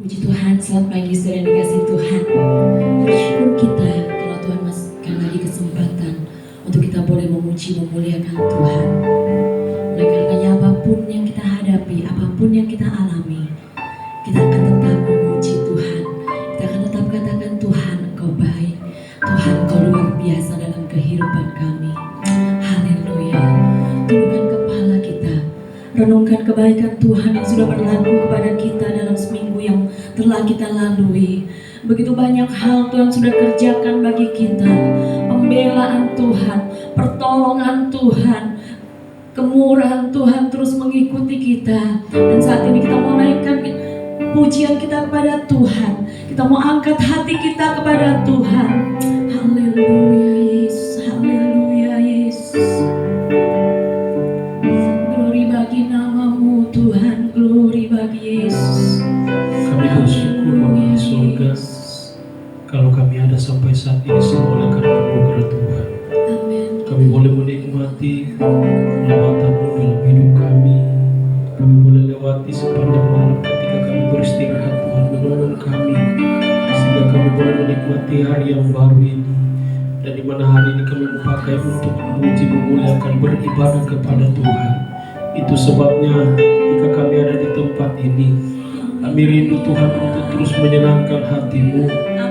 Puji Tuhan, selamat pagi saudara yang dikasihi Tuhan. Bersyukur kita kalau Tuhan masihkan lagi kesempatan untuk kita boleh memuji, memuliakan Tuhan. Oleh karenanya apapun yang kita hadapi, apapun yang kita alami, kita akan tetap memuji Tuhan. Kita akan tetap katakan Tuhan, Engkau baik. Tuhan, Engkau luar biasa dalam kehidupan kami. Haleluya. Tundukkan kepala kita. Renungkan kebaikan Tuhan yang sudah berlaku kepada kita dalam seminggu yang telah kita lalui. Begitu banyak hal Tuhan sudah kerjakan bagi kita. Pembelaan Tuhan, pertolongan Tuhan, kemurahan Tuhan terus mengikuti kita. Dan saat ini kita mau naikkan pujian kita kepada Tuhan. Kita mau angkat hati kita kepada Tuhan. Haleluya Yesus, haleluya Yesus. Glory bagi namamu Tuhan, glory bagi Yesus. Kami bersyukur Bapa di surga, kalau kami ada sampai saat ini semua oleh karena anugerah Tuhan. Amin. Kami boleh menikmati lawatan-Mu dalam hidup kami. Kami boleh lewati sepanjang malam ketika kami beristirahat, Tuhan menolong kami, sehingga kami boleh menikmati hari yang baru ini. Dan di mana hari ini kami pakai untuk memuji, memuliakan, beribadah kepada Tuhan. Itu sebabnya ketika kami ada di tempat ini, kami rindu Tuhan untuk terus menyenangkan hati-Mu.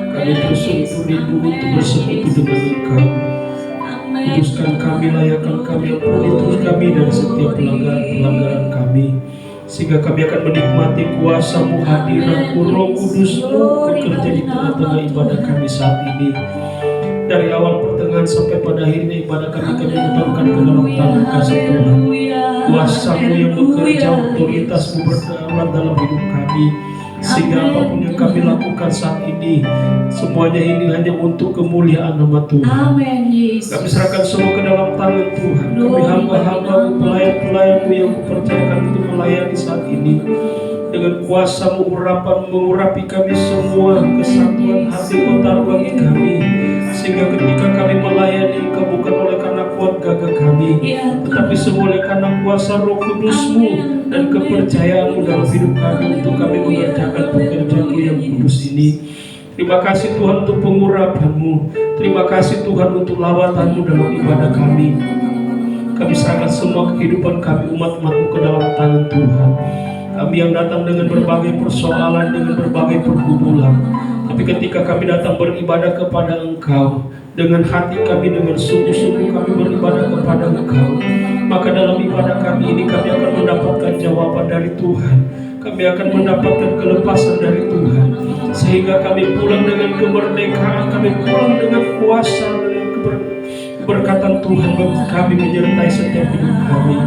Kami terus rindu untuk bersekutu dengan Engkau. Kuduskan kami, layakkan kami, ampuni terus kami dari setiap pelanggaran kami, sehingga kami akan menikmati kuasa-Mu, hadirat-Mu, Roh Kudus-Mu bekerja di tengah-tengah ibadah kami saat ini. Dari awal pertengahan sampai pada akhirnya ibadah kami letakkan ke dalam tangan kasih Tuhan. Kuasa-Mu yang bekerja, otoritas-Mu berdaulat dalam hidup kami, sehingga apapun yang kami lakukan saat ini, semuanya ini hanya untuk kemuliaan nama Tuhan. Amin Yesus. Kami serahkan semua ke dalam tangan Tuhan. Kami hamba-hamba-Mu, pelayan-pelayan-Mu yang Kupercayakan untuk melayani saat ini. Dengan kuasa-Mu mengurapi kami semua, kesatuan hati Kau taruh bagi kami, sehingga ketika kami melayani Engkau bukan oleh karena kuat gagah kami, tetapi semua oleh karena kuasa Roh Kudus-Mu dan kepercayaan-Mu dalam hidup kami untuk kami mengerjakan pekerjaan-Mu yang kudus ini. Terima kasih Tuhan untuk pengurapan-Mu. Terima kasih Tuhan untuk lawatan-Mu dalam ibadah kami. Kami serahkan semua kehidupan kami, umat-umat-Mu ke dalam tangan Tuhan. Kami yang datang dengan berbagai persoalan, dengan berbagai pergumulan, tapi ketika kami datang beribadah kepada Engkau, dengan hati kami, dengan sungguh-sungguh kami beribadah kepada Engkau, maka dalam ibadah kami ini kami akan mendapatkan jawaban dari Tuhan. Kami akan mendapatkan kelepasan dari Tuhan, sehingga kami pulang dengan kemerdekaan, kami pulang dengan kuasa, dengan keberkatan Tuhan bagi kami menyertai setiap hidup kami.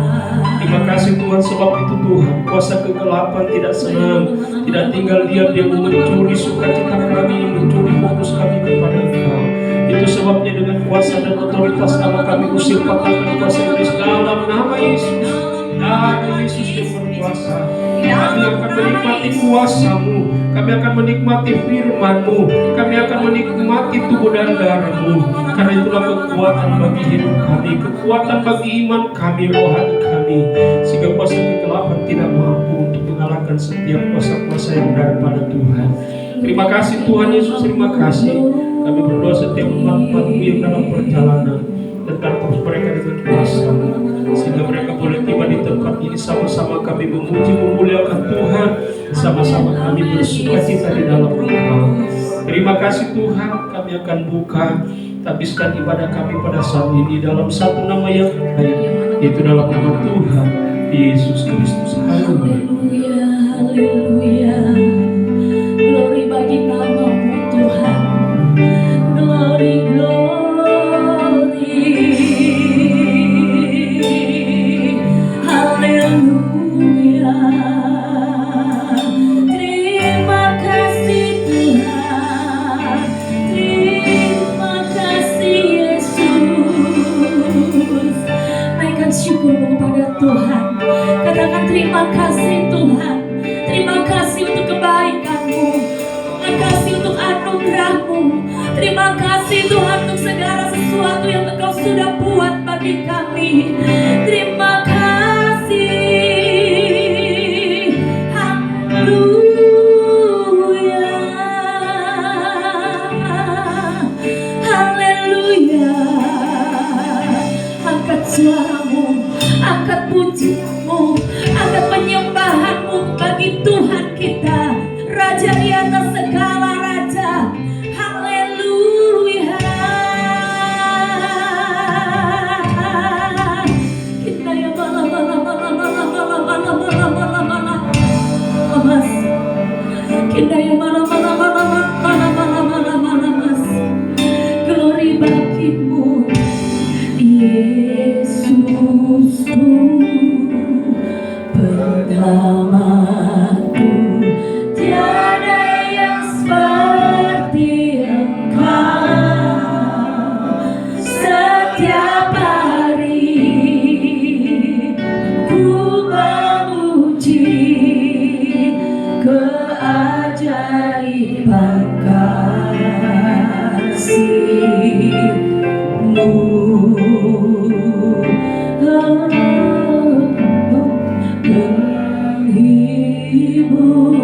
Terima kasih Tuhan, sebab itu Tuhan, kuasa kegelapan tidak senang, tidak tinggal diam, dia mencuri sukacita kami, mencuri fokus kami kepada Engkau. Itu sebabnya dengan kuasa dan otoritas Allah kami usir patahkan kuasa iblis dalam nama Yesus. Nama Yesus yang berkuasa. Kami akan menikmati kuasa-Mu, kami akan menikmati firman-Mu, kami akan menikmati tubuh dan darah-Mu. Karena itulah kekuatan bagi hidup kami, kekuatan bagi iman kami, rohani kami, sehingga kuasa kegelapan tidak mampu untuk mengalahkan setiap kuasa-kuasa yang berada pada Tuhan. Terima kasih Tuhan Yesus, terima kasih. Kami berdoa setiap umat-umat-Mu yang dalam perjalanan, tetap terus mereka dengan kuasa-Mu, sehingga mereka boleh tiba di tempat ini. Sama-sama kami memuji, memuliakan Tuhan, sama-sama kami bersukacita di dalam Engkau. Terima kasih Tuhan. Kami akan buka, habiskan ibadah kami pada saat ini dalam satu nama yang lain, yaitu dalam nama Tuhan Yesus Kristus. Haleluya, haleluya. Glory bagi namamu Tuhan. Glory, glory. Haleluya. Terima kasih Tuhan. Terima kasih Yesus. Naikkan syukur kepada Tuhan. Katakan terima kasih Tuhan. Terima kasih untuk kebaikan-Mu. Terima kasih untuk anugerah-Mu. Terima kasih Tuhan untuk segala sesuatu yang Engkau sudah buat bagi kami. Terima kasih. Haleluya. kita, Raja di atas segala raja. Haleluya. Kita yang kita yang glory bagimu, Yesusku, penyelamatku. Tiada yang seperti Engkau. Setiap hari ku memuji keajaiban kasih-Mu. Menghibur,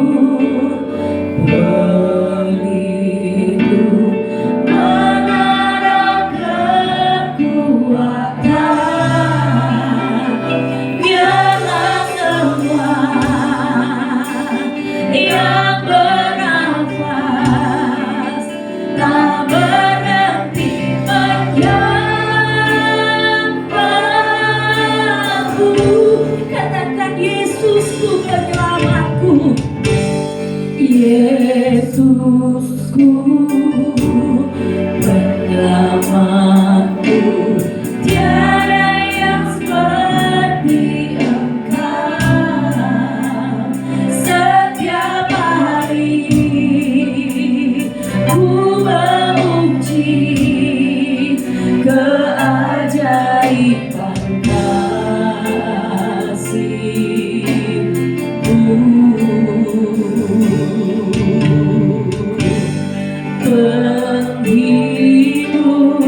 pelindung, menara kekuatan. Biarlah semua yang bernafas tak berhenti menyembahmu. Katakan, Yesusku penyelamatku, Yesusku penyelamatku. Tiada yang seperti Engkau. Setiap hari ku memuji keajaiban kasih-Mu. Penghibur,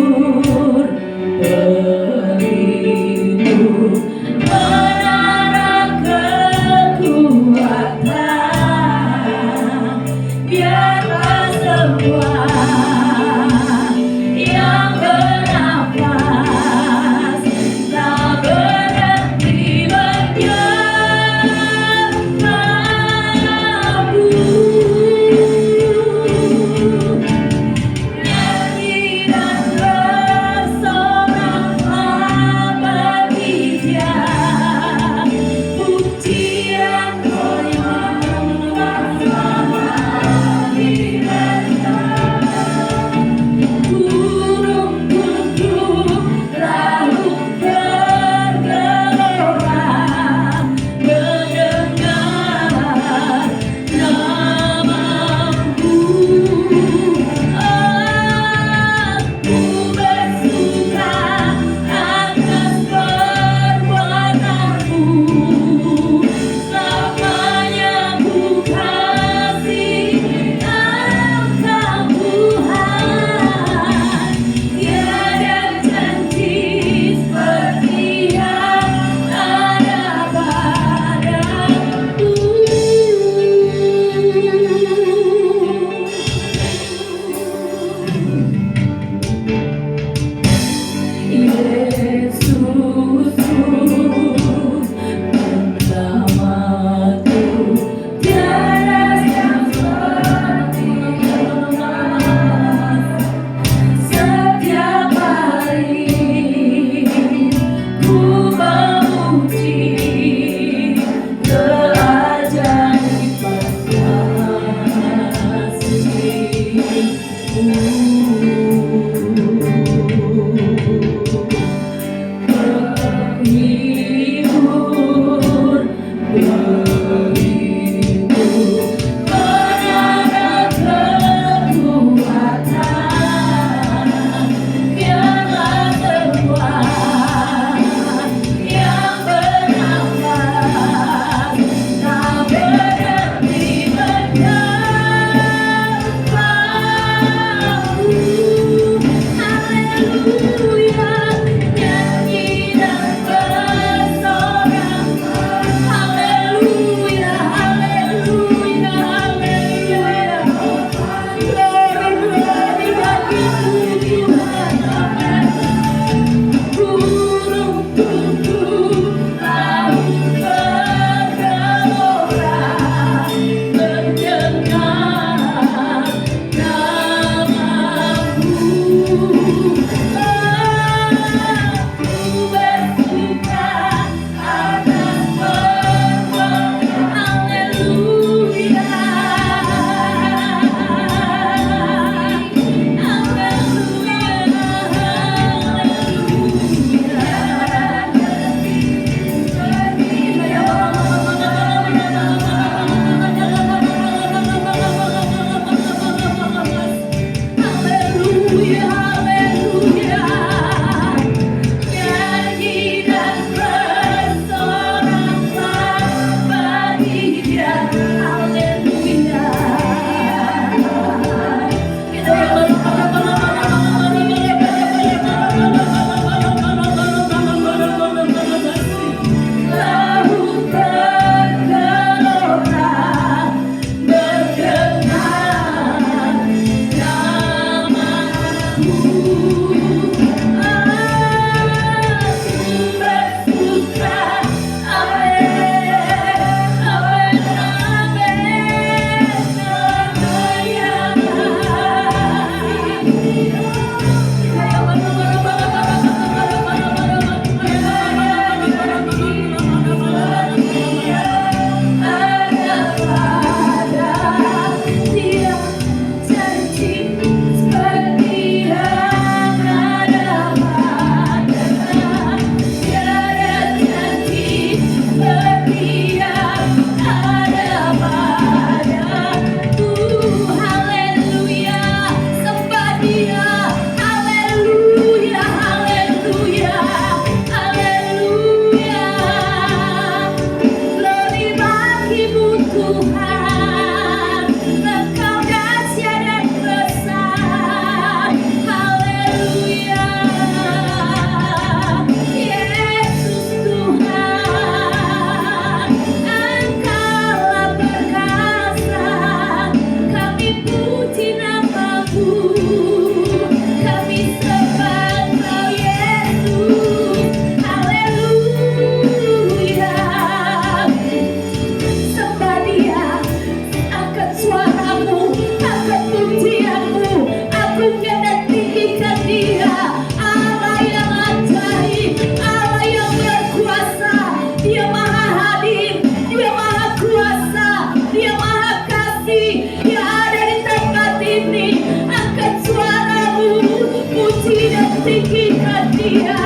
tinggikan Dia.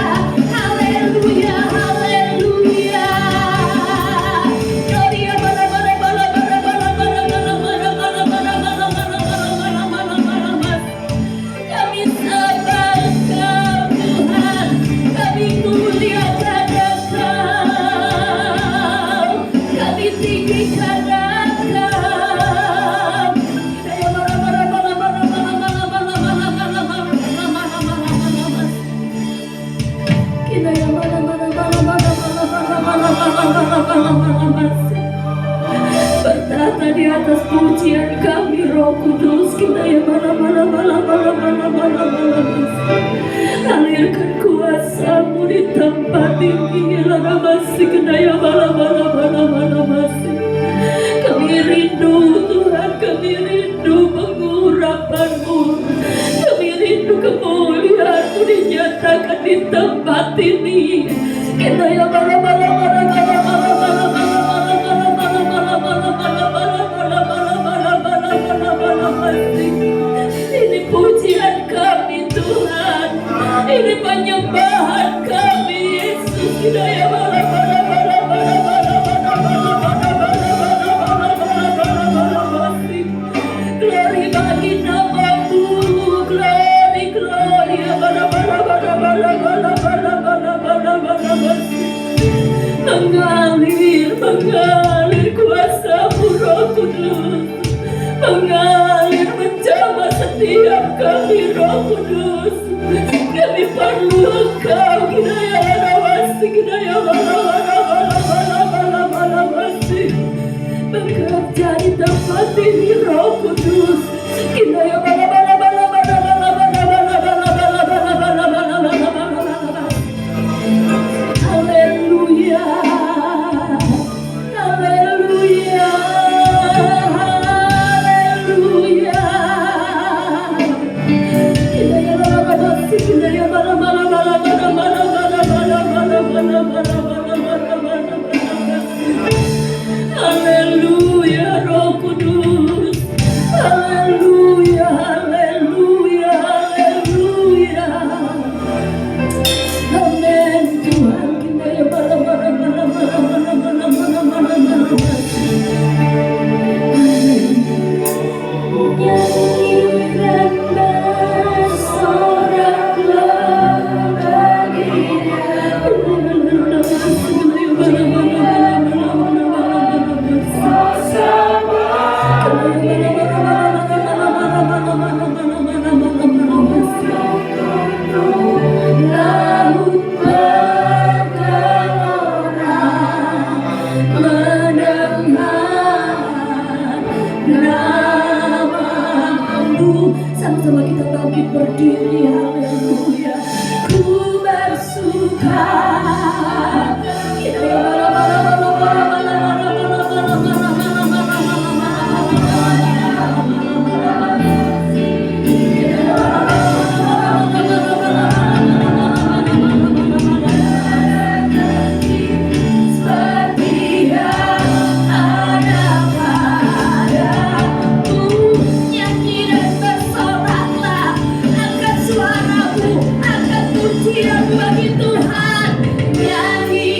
Haleluya, haleluya. Gloria, bala, bala, bala, bala, bala, bala, bala, bala, bala, bala, bala, bala, bala, bala, bala, bala. Kami sembah Engkau Tuhan, kami muliakan Engkau, kami tinggikan Engkau. Bertata di atas pujian kami Roh Kudus, kita ya alirkan kuasa-Mu di tempat ini. Kami rindu Tuhan, kami rindu pengurapan-Mu, kami rindu kemuliaan-Mu dinyatakan di tempat ini. Kita ya ini pujian kami Tuhan, ini penyembahan kami Yesus. Kita ya glory bagi nama-Mu, glory, glory. Mengalir, mengalir kuasa-Mu Roh Kudus, mengalir menjamah setiap kami Roh Kudus. Kami perlu Engkau, bekerja di tempat ini Roh Kudus. Haleluya, haleluya, haleluya. Haleluya, Roh Kudus. Haleluya, haleluya, haleluya. Amin Tuhan, kita ya nyanyikan sama-sama kita bangkit berdiri. Haleluya, ku bersuka. Bagi Tuhan, nyanyi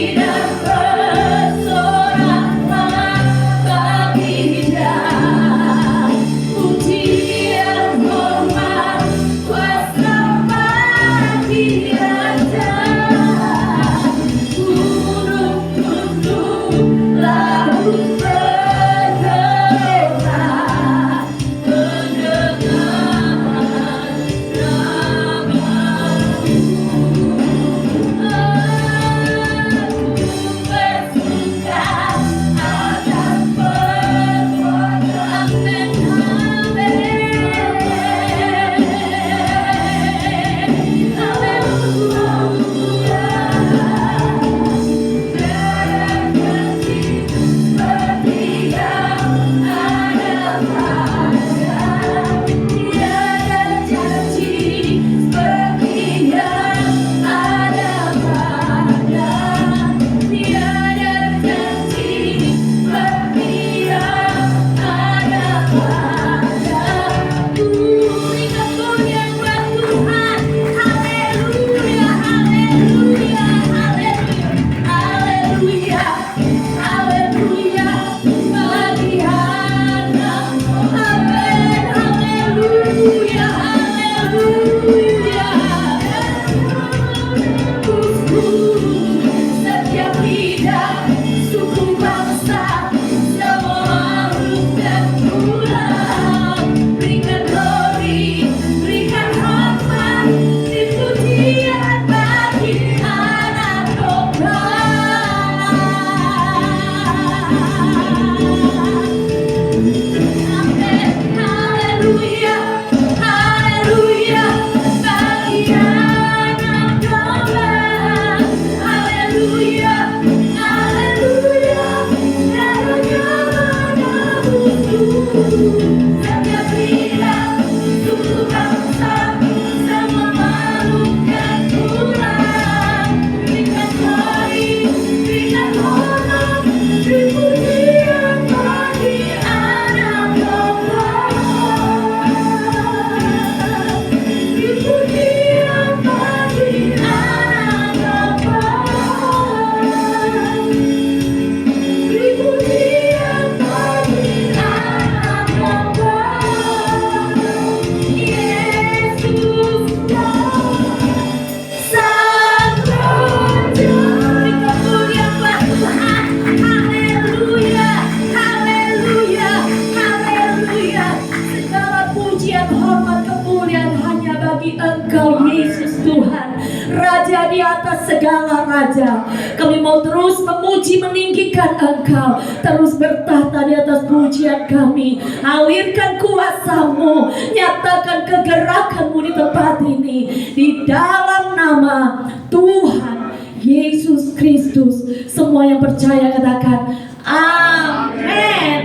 atas segala raja. Kami mau terus memuji meninggikan Engkau, terus bertahta di atas pujian kami. Alirkan kuasa-Mu, nyatakan kegerakan-Mu di tempat ini, di dalam nama Tuhan Yesus Kristus. Semua yang percaya katakan amin.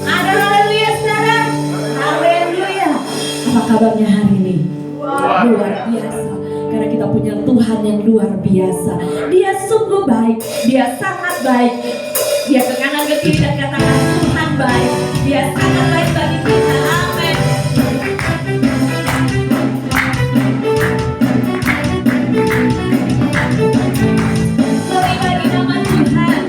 Ada haleluya saudara. Haleluya. Apa kabarnya hari ini? Luar biasa. Karena kita punya Tuhan yang luar biasa. Dia sungguh baik. Dia sangat baik. Dia ke kanan ke kiri dan katakan Tuhan baik. Dia sangat baik bagi kita. Amin. Glory bagi nama Tuhan.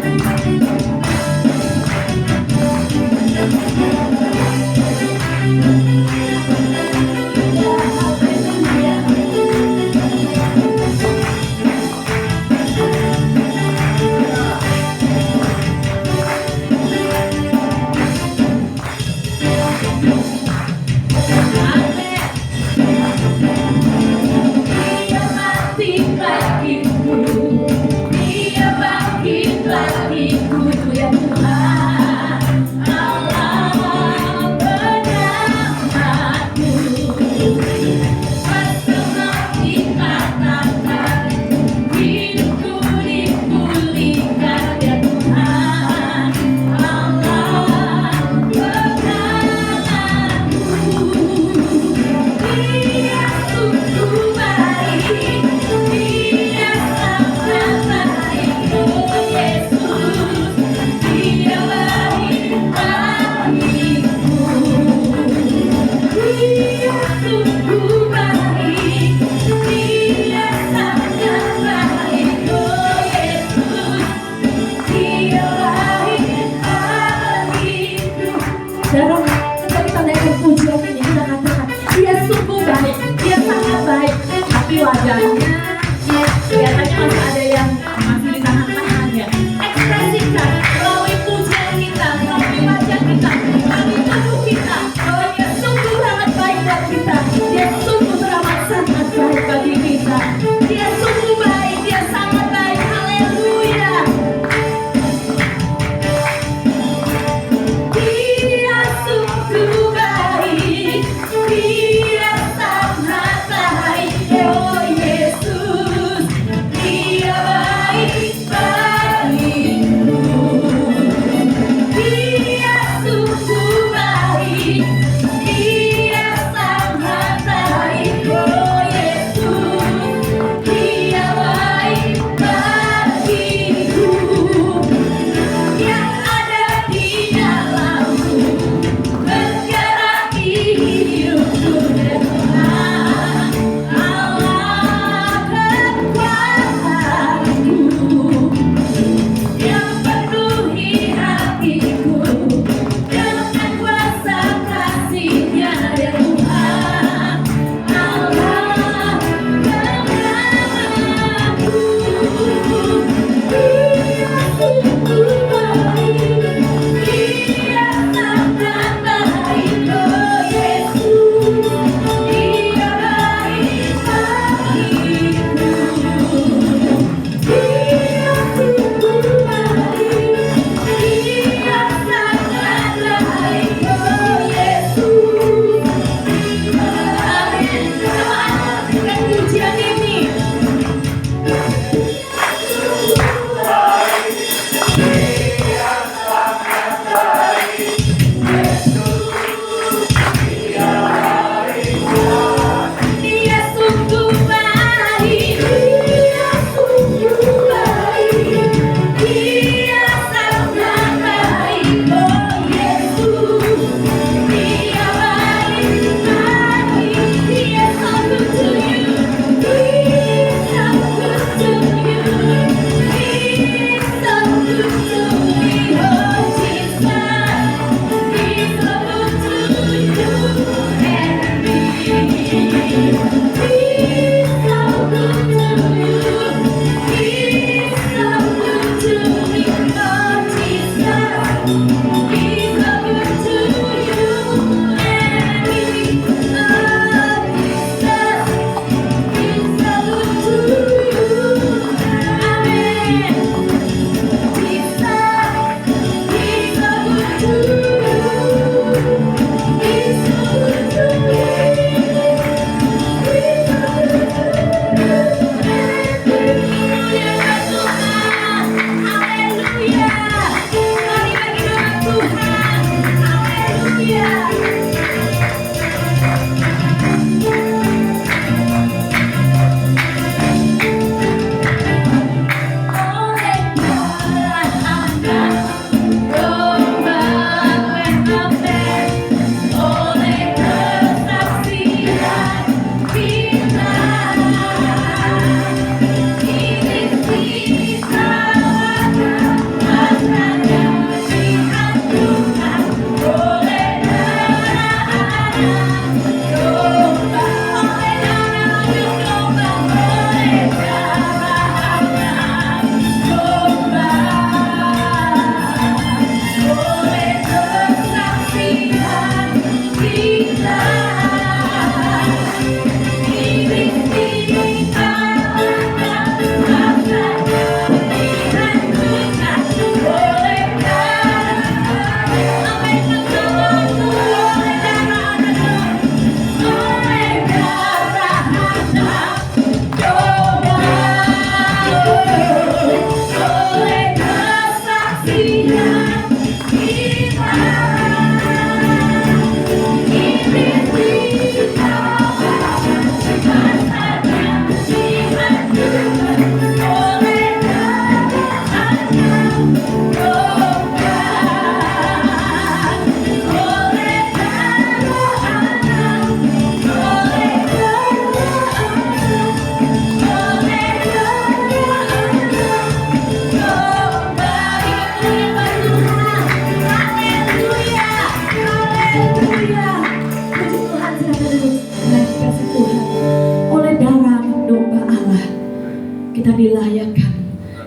kita dilayakan,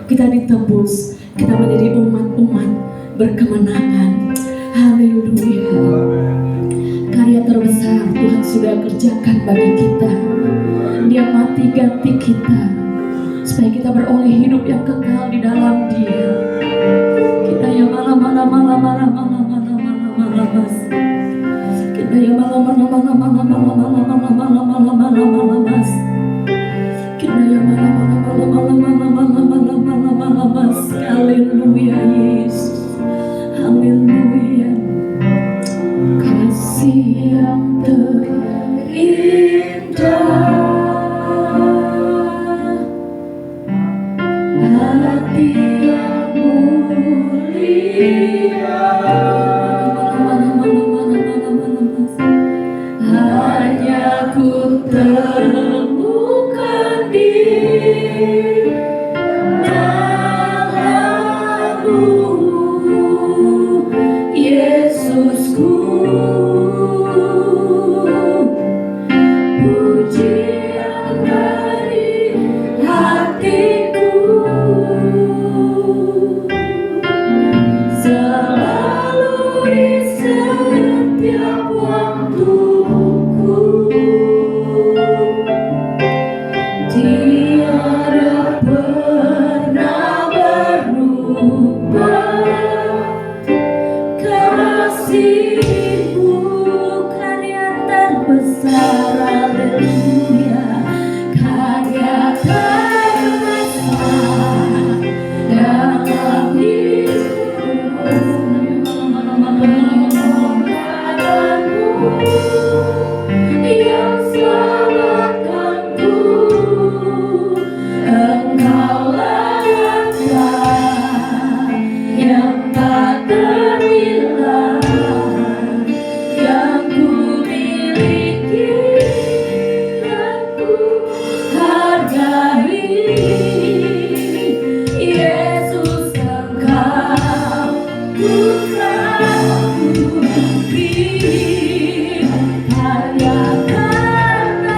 kita ditebus, kita menjadi umat-umat berkemenangan. Haleluya. Karya terbesar Tuhan sudah kerjakan bagi kita. Dia mati ganti kita, supaya kita beroleh hidup yang kekal di dalam Dia. Kita ya malam mas. Kita ya malam mas. Kita ya malam mas. Haleluya Yesus. Haleluya. Kasih yang terindah, hati yang mulia, hanya ku temukan di dalam-Mu, Yesusku. Pujian dari hatiku, selalu di setiap waktuku. Tiada pernah berubah kasih-Mu, karya terbesar. Haleluya. Karya terbesar dalam hidupku, yang selamatkanku. Engkaulah harta yang tak ternilai, yang ku miliki, yang ku hargai. Yesus, Engkau putraku, beri karya karena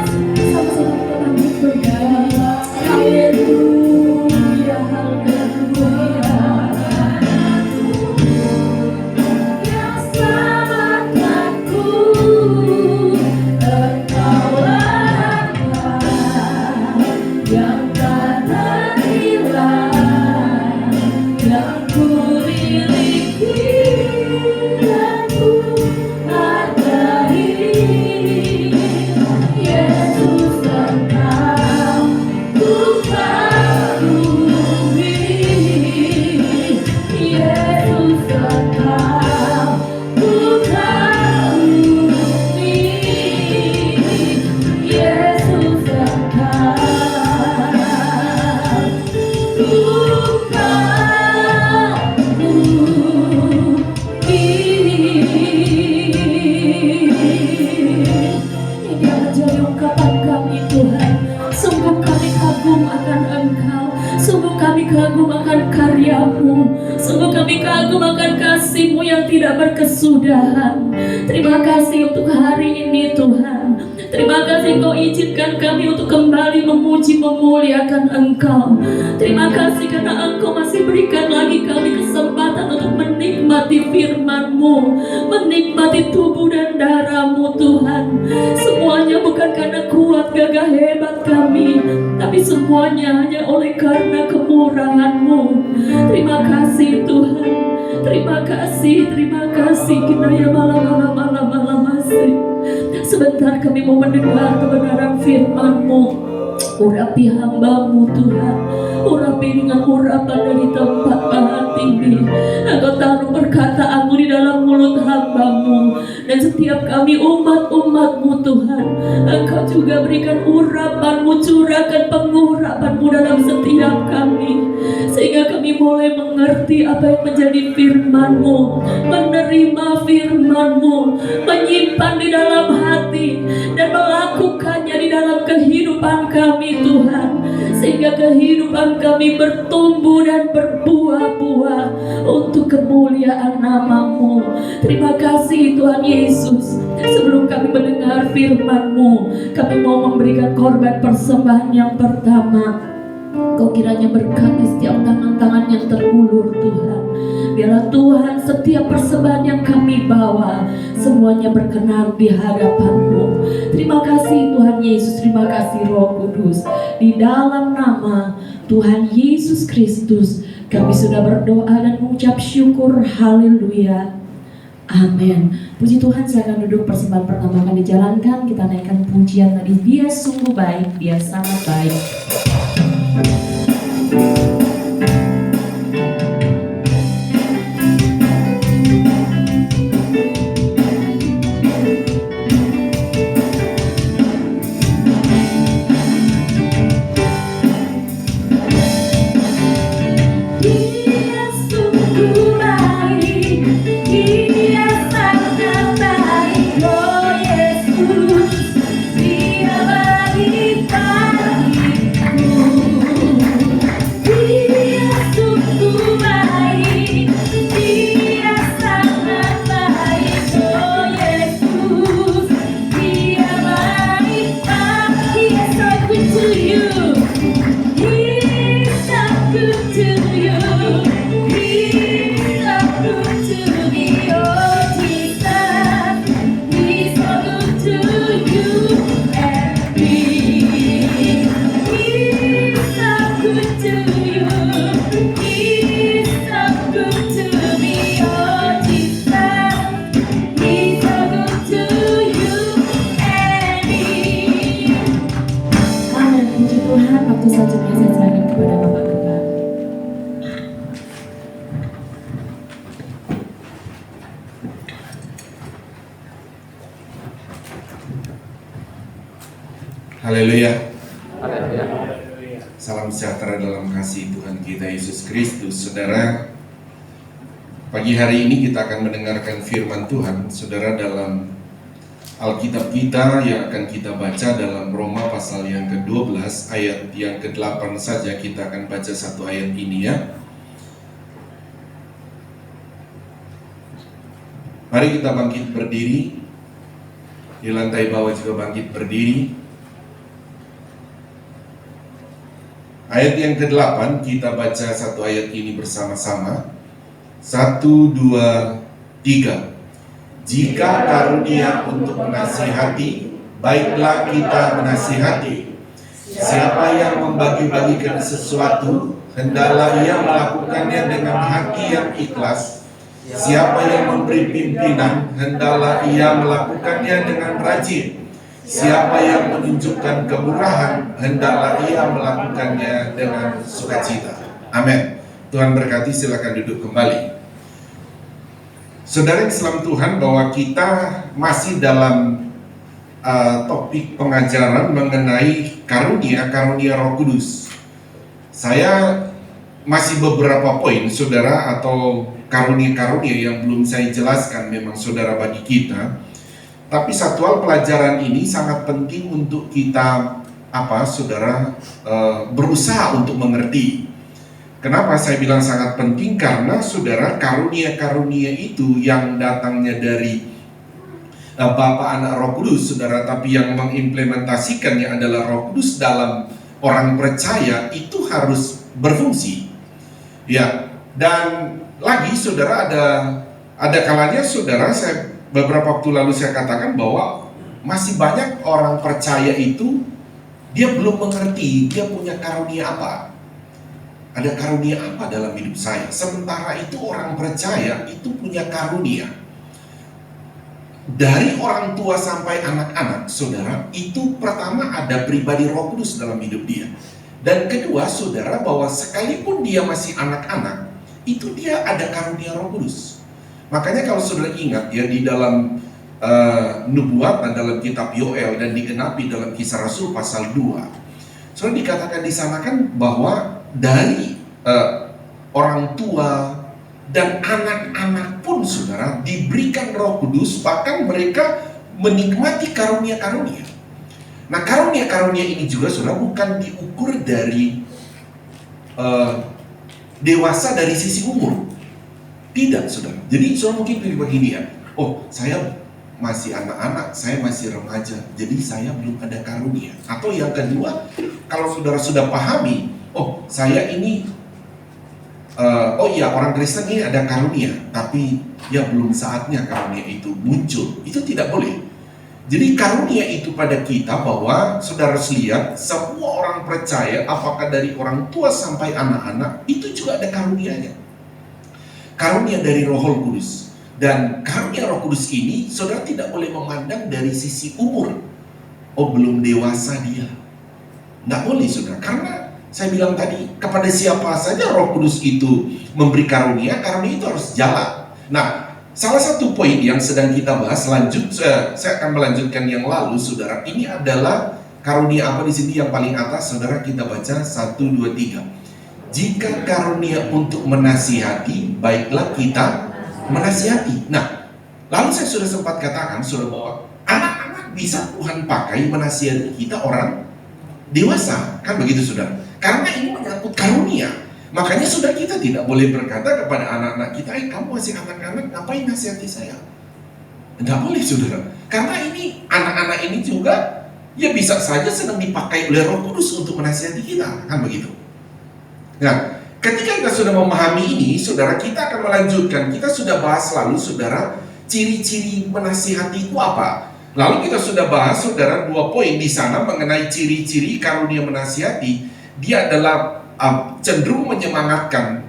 sama-sama kita bernyanyi. Haleluya, haleluya. Yang selamatkanku, Engkaulah harta yang tak ternilai, yang ku miliki, yang ku hargai. Yesus, Engkau putraku, beri. Yesus, Engkau putraku, beri. Yesus, Engkau ini menjadi ungkapan kami Tuhan. Sungguh kami kagum akan Engkau, sungguh kami kagum akan karya-Mu, sungguh kami kagum akan kasih-Mu yang tidak berkesudahan. Terima kasih untuk hari ini Tuhan. Terima kasih Engkau izinkan kami untuk kembali memuji memuliakan Engkau. Terima kasih karena Engkau masih berikan lagi kami kesempatan untuk menikmati firman-Mu, menikmati tubuh dan darah-Mu Tuhan. Semuanya bukan karena kuat gagah hebat kami, tapi semuanya hanya oleh karena kemurahan-Mu. Terima kasih Tuhan. Terima kasih, terima kasih. Kinaya malam masih. Sebentar kami mau mendengar kebenaran firman-Mu. Urapi hamba-Mu Tuhan, urapi dengan urapan dari tempat maha tinggi. Engkau taruh perkataan-Mu di dalam mulut hamba-Mu, dan setiap kami umat-umat-Mu Tuhan, Engkau juga berikan urapan-Mu, curahkan pengurapan-Mu dalam setiap kami, sehingga kami boleh mengerti apa yang menjadi firman-Mu, menerima firman-Mu, menyimpan di dalam hati dan melakukannya di dalam kehidupan kami Tuhan, sehingga kehidupan kami bertumbuh dan berbuah-buah untuk kemuliaan nama-Mu. Terima kasih Tuhan Yesus. Sebelum kami mendengar firman-Mu, kami mau memberikan korban persembahan yang pertama. Kau kiranya berkati setiap tangan-tangan yang terulur Tuhan. Biarlah Tuhan setiap persembahan yang kami bawa semuanya berkenan di hadapan-Mu. Terima kasih Tuhan Yesus, terima kasih Roh Kudus. Di dalam nama Tuhan Yesus Kristus kami sudah berdoa dan mengucap syukur. Haleluya. Amin. Puji Tuhan, silakan duduk. Persembahan pertama akan dijalankan. Kita naikkan pujian tadi. Dia sungguh baik, dia sangat baik. Haleluya. Salam sejahtera dalam kasih Tuhan kita Yesus Kristus. Saudara, pagi hari ini kita akan mendengarkan firman Tuhan. Saudara, dalam Alkitab kita yang akan kita baca dalam Roma pasal yang ke-12 ayat yang ke-8 saja. Kita akan baca satu ayat ini ya. Mari kita bangkit berdiri. Di lantai bawah juga bangkit berdiri. Ayat yang ke-8, kita baca satu ayat ini bersama-sama. 1, 2, 3. Jika karunia untuk menasihati, baiklah kita menasihati. Siapa yang membagi-bagikan sesuatu, hendaklah ia melakukannya dengan hati yang ikhlas. Siapa yang memberi pimpinan, hendaklah ia melakukannya dengan rajin. Siapa yang menunjukkan kemurahan, hendaklah ia melakukannya dengan sukacita. Amin. Tuhan berkati, silakan duduk kembali. Saudara Islam Tuhan, bahwa kita masih dalam topik pengajaran mengenai karunia Roh Kudus. Saya masih beberapa poin, saudara, atau karunia-karunia yang belum saya jelaskan memang saudara bagi kita. Tapi satu hal, pelajaran ini sangat penting untuk kita saudara berusaha untuk mengerti. Kenapa saya bilang sangat penting? Karena saudara, karunia-karunia itu yang datangnya dari Bapa, Anak, Roh Kudus, saudara, tapi yang mengimplementasikannya adalah Roh Kudus dalam orang percaya, itu harus berfungsi. Ya, dan lagi saudara, ada kalanya saudara, beberapa waktu lalu saya katakan bahwa masih banyak orang percaya itu dia belum mengerti dia punya karunia apa. Ada karunia apa dalam hidup saya? Sementara itu orang percaya itu punya karunia. Dari orang tua sampai anak-anak, saudara, itu pertama ada pribadi Roh Kudus dalam hidup dia. Dan kedua, saudara, bahwa sekalipun dia masih anak-anak, itu dia ada karunia Roh Kudus. Makanya kalau saudara ingat ya, di dalam nubuatan dalam kitab Yoel dan digenapi dalam Kisah Rasul pasal 2, saudara, dikatakan di sana kan bahwa dari orang tua dan anak-anak pun saudara diberikan Roh Kudus, bahkan mereka menikmati karunia-karunia. Nah, karunia-karunia ini juga saudara bukan diukur dari dewasa dari sisi umur. Tidak, saudara. Jadi saudara mungkin pilih begini ya. Oh, saya masih anak-anak, saya masih remaja, jadi saya belum ada karunia. Atau yang kedua, kalau saudara sudah pahami, oh saya ini, oh iya orang Kristen ini ada karunia, tapi ya belum saatnya karunia itu muncul. Itu tidak boleh. Jadi karunia itu pada kita bahwa saudara harus lihat semua orang percaya, apakah dari orang tua sampai anak-anak, itu juga ada karunianya. Karunia dari Roh Kudus. Dan karunia Roh Kudus ini saudara tidak boleh memandang dari sisi umur. Oh belum dewasa dia. Tidak boleh saudara, karena saya bilang tadi, kepada siapa saja Roh Kudus itu memberi karunia, karunia itu harus jalan. Nah, salah satu poin yang sedang kita bahas, saya akan melanjutkan yang lalu, saudara. Ini adalah karunia apa di sini yang paling atas, saudara, kita baca 1, 2, 3. Jika karunia untuk menasihati, baiklah kita menasihati. Nah, lalu saya sudah sempat katakan, saudara, bahwa anak-anak bisa Tuhan pakai menasihati kita orang dewasa, kan begitu saudara? Karena ini menyangkut karunia. Makanya sudah kita tidak boleh berkata kepada anak-anak kita, kamu masih anak-anak, ngapain nasihati saya? Tidak boleh saudara. Karena ini anak-anak ini juga ya bisa saja sedang dipakai oleh Roh Kudus untuk menasihati kita, kan begitu. Nah, ketika kita sudah memahami ini, saudara, kita akan melanjutkan. Kita sudah bahas lalu, saudara, ciri-ciri menasihati itu apa? Lalu kita sudah bahas, saudara, 2 poin di sana mengenai ciri-ciri karunia menasihati. Dia adalah cenderung menyemangatkan,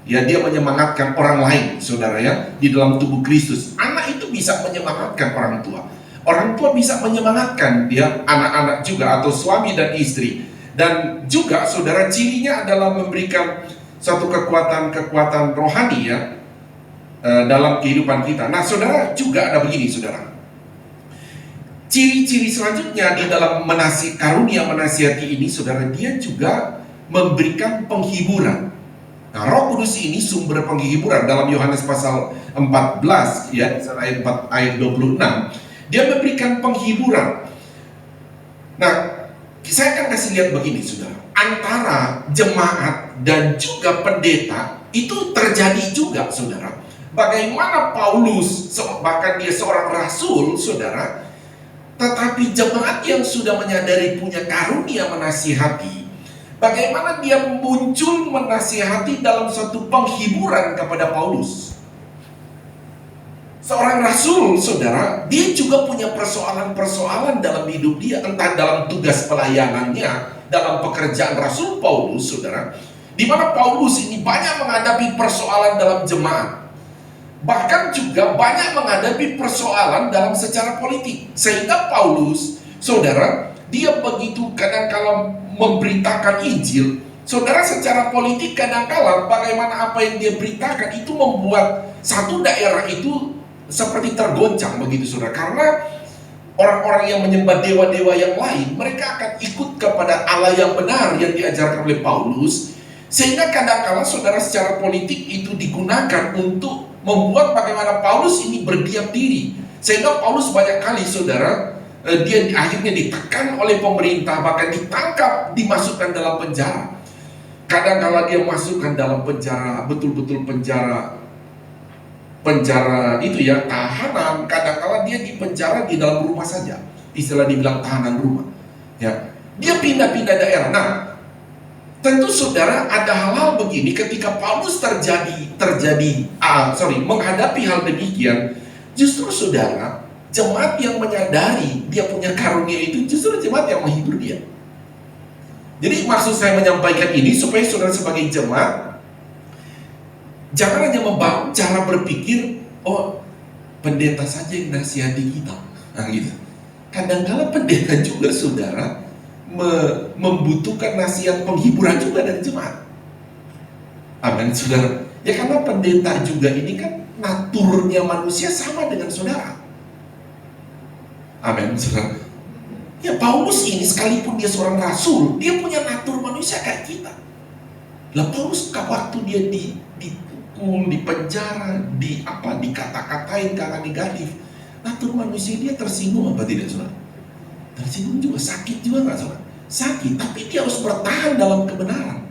ya, dia menyemangatkan orang lain, saudara, ya, di dalam tubuh Kristus. Anak itu bisa menyemangatkan orang tua. Orang tua bisa menyemangatkan dia, anak-anak juga, atau suami dan istri. Dan juga, saudara, cirinya adalah memberikan satu kekuatan rohani, ya, dalam kehidupan kita. Nah, saudara, juga ada begini, saudara. Ciri-ciri selanjutnya di dalam karunia menasihati ini, saudara, dia juga memberikan penghiburan. Nah, Roh Kudus ini sumber penghiburan. Dalam Yohanes pasal 14, ya, ayat 4, ayat 26, dia memberikan penghiburan. Nah, saya akan kasih lihat begini, saudara. Antara jemaat dan juga pendeta itu terjadi juga, saudara. Bagaimana Paulus, bahkan dia seorang rasul, saudara, tetapi jemaat yang sudah menyadari punya karunia menasihati, bagaimana dia muncul menasihati dalam suatu penghiburan kepada Paulus. Seorang rasul, saudara, dia juga punya persoalan-persoalan dalam hidup dia, entah dalam tugas pelayanannya, dalam pekerjaan Rasul Paulus, saudara, di mana Paulus ini banyak menghadapi persoalan dalam jemaat. Bahkan juga banyak menghadapi persoalan dalam secara politik. Sehingga Paulus, saudara, dia begitu kadang-kala memberitakan Injil, saudara, secara politik kadang-kala bagaimana apa yang dia beritakan itu membuat satu daerah itu seperti tergoncang begitu, saudara. Karena orang-orang yang menyembah dewa-dewa yang lain, mereka akan ikut kepada Allah yang benar yang diajarkan oleh Paulus. Sehingga kadang-kala, saudara, secara politik itu digunakan untuk membuat bagaimana Paulus ini berdiam diri. Sehingga Paulus banyak kali, saudara, dia akhirnya ditekan oleh pemerintah, bahkan ditangkap, dimasukkan dalam penjara. Kadang-kala dia masukkan dalam penjara, betul-betul penjara itu ya, tahanan. Kadang-kala dia dipenjara di dalam rumah saja, istilah dibilang tahanan rumah, ya. Dia pindah-pindah daerah. Nah, tentu saudara, ada hal-hal begini ketika Paulus menghadapi hal demikian. Justru saudara, jemaat yang menyadari dia punya karunia itu justru jemaat yang menghibur dia. Jadi maksud saya menyampaikan ini supaya saudara sebagai jemaat jangan hanya membangun cara berpikir, oh pendeta saja yang nasihati kita, nah gitu. Kadang-kala pendeta juga, saudara, membutuhkan nasihat penghiburan juga dari jemaat. Amin, saudara. Ya, karena pendeta juga ini kan naturnya manusia sama dengan saudara. Amin, saudara. Ya, Paulus ini sekalipun dia seorang rasul, dia punya natur manusia kayak kita. Lah, Paulus waktu dia dipukul, dipenjara, dikata-katain karena negatif, natur manusia dia tersinggung apa tidak, saudara? Tersinggung juga, sakit juga nggak, saudara? Sakit, tapi dia harus bertahan dalam kebenaran.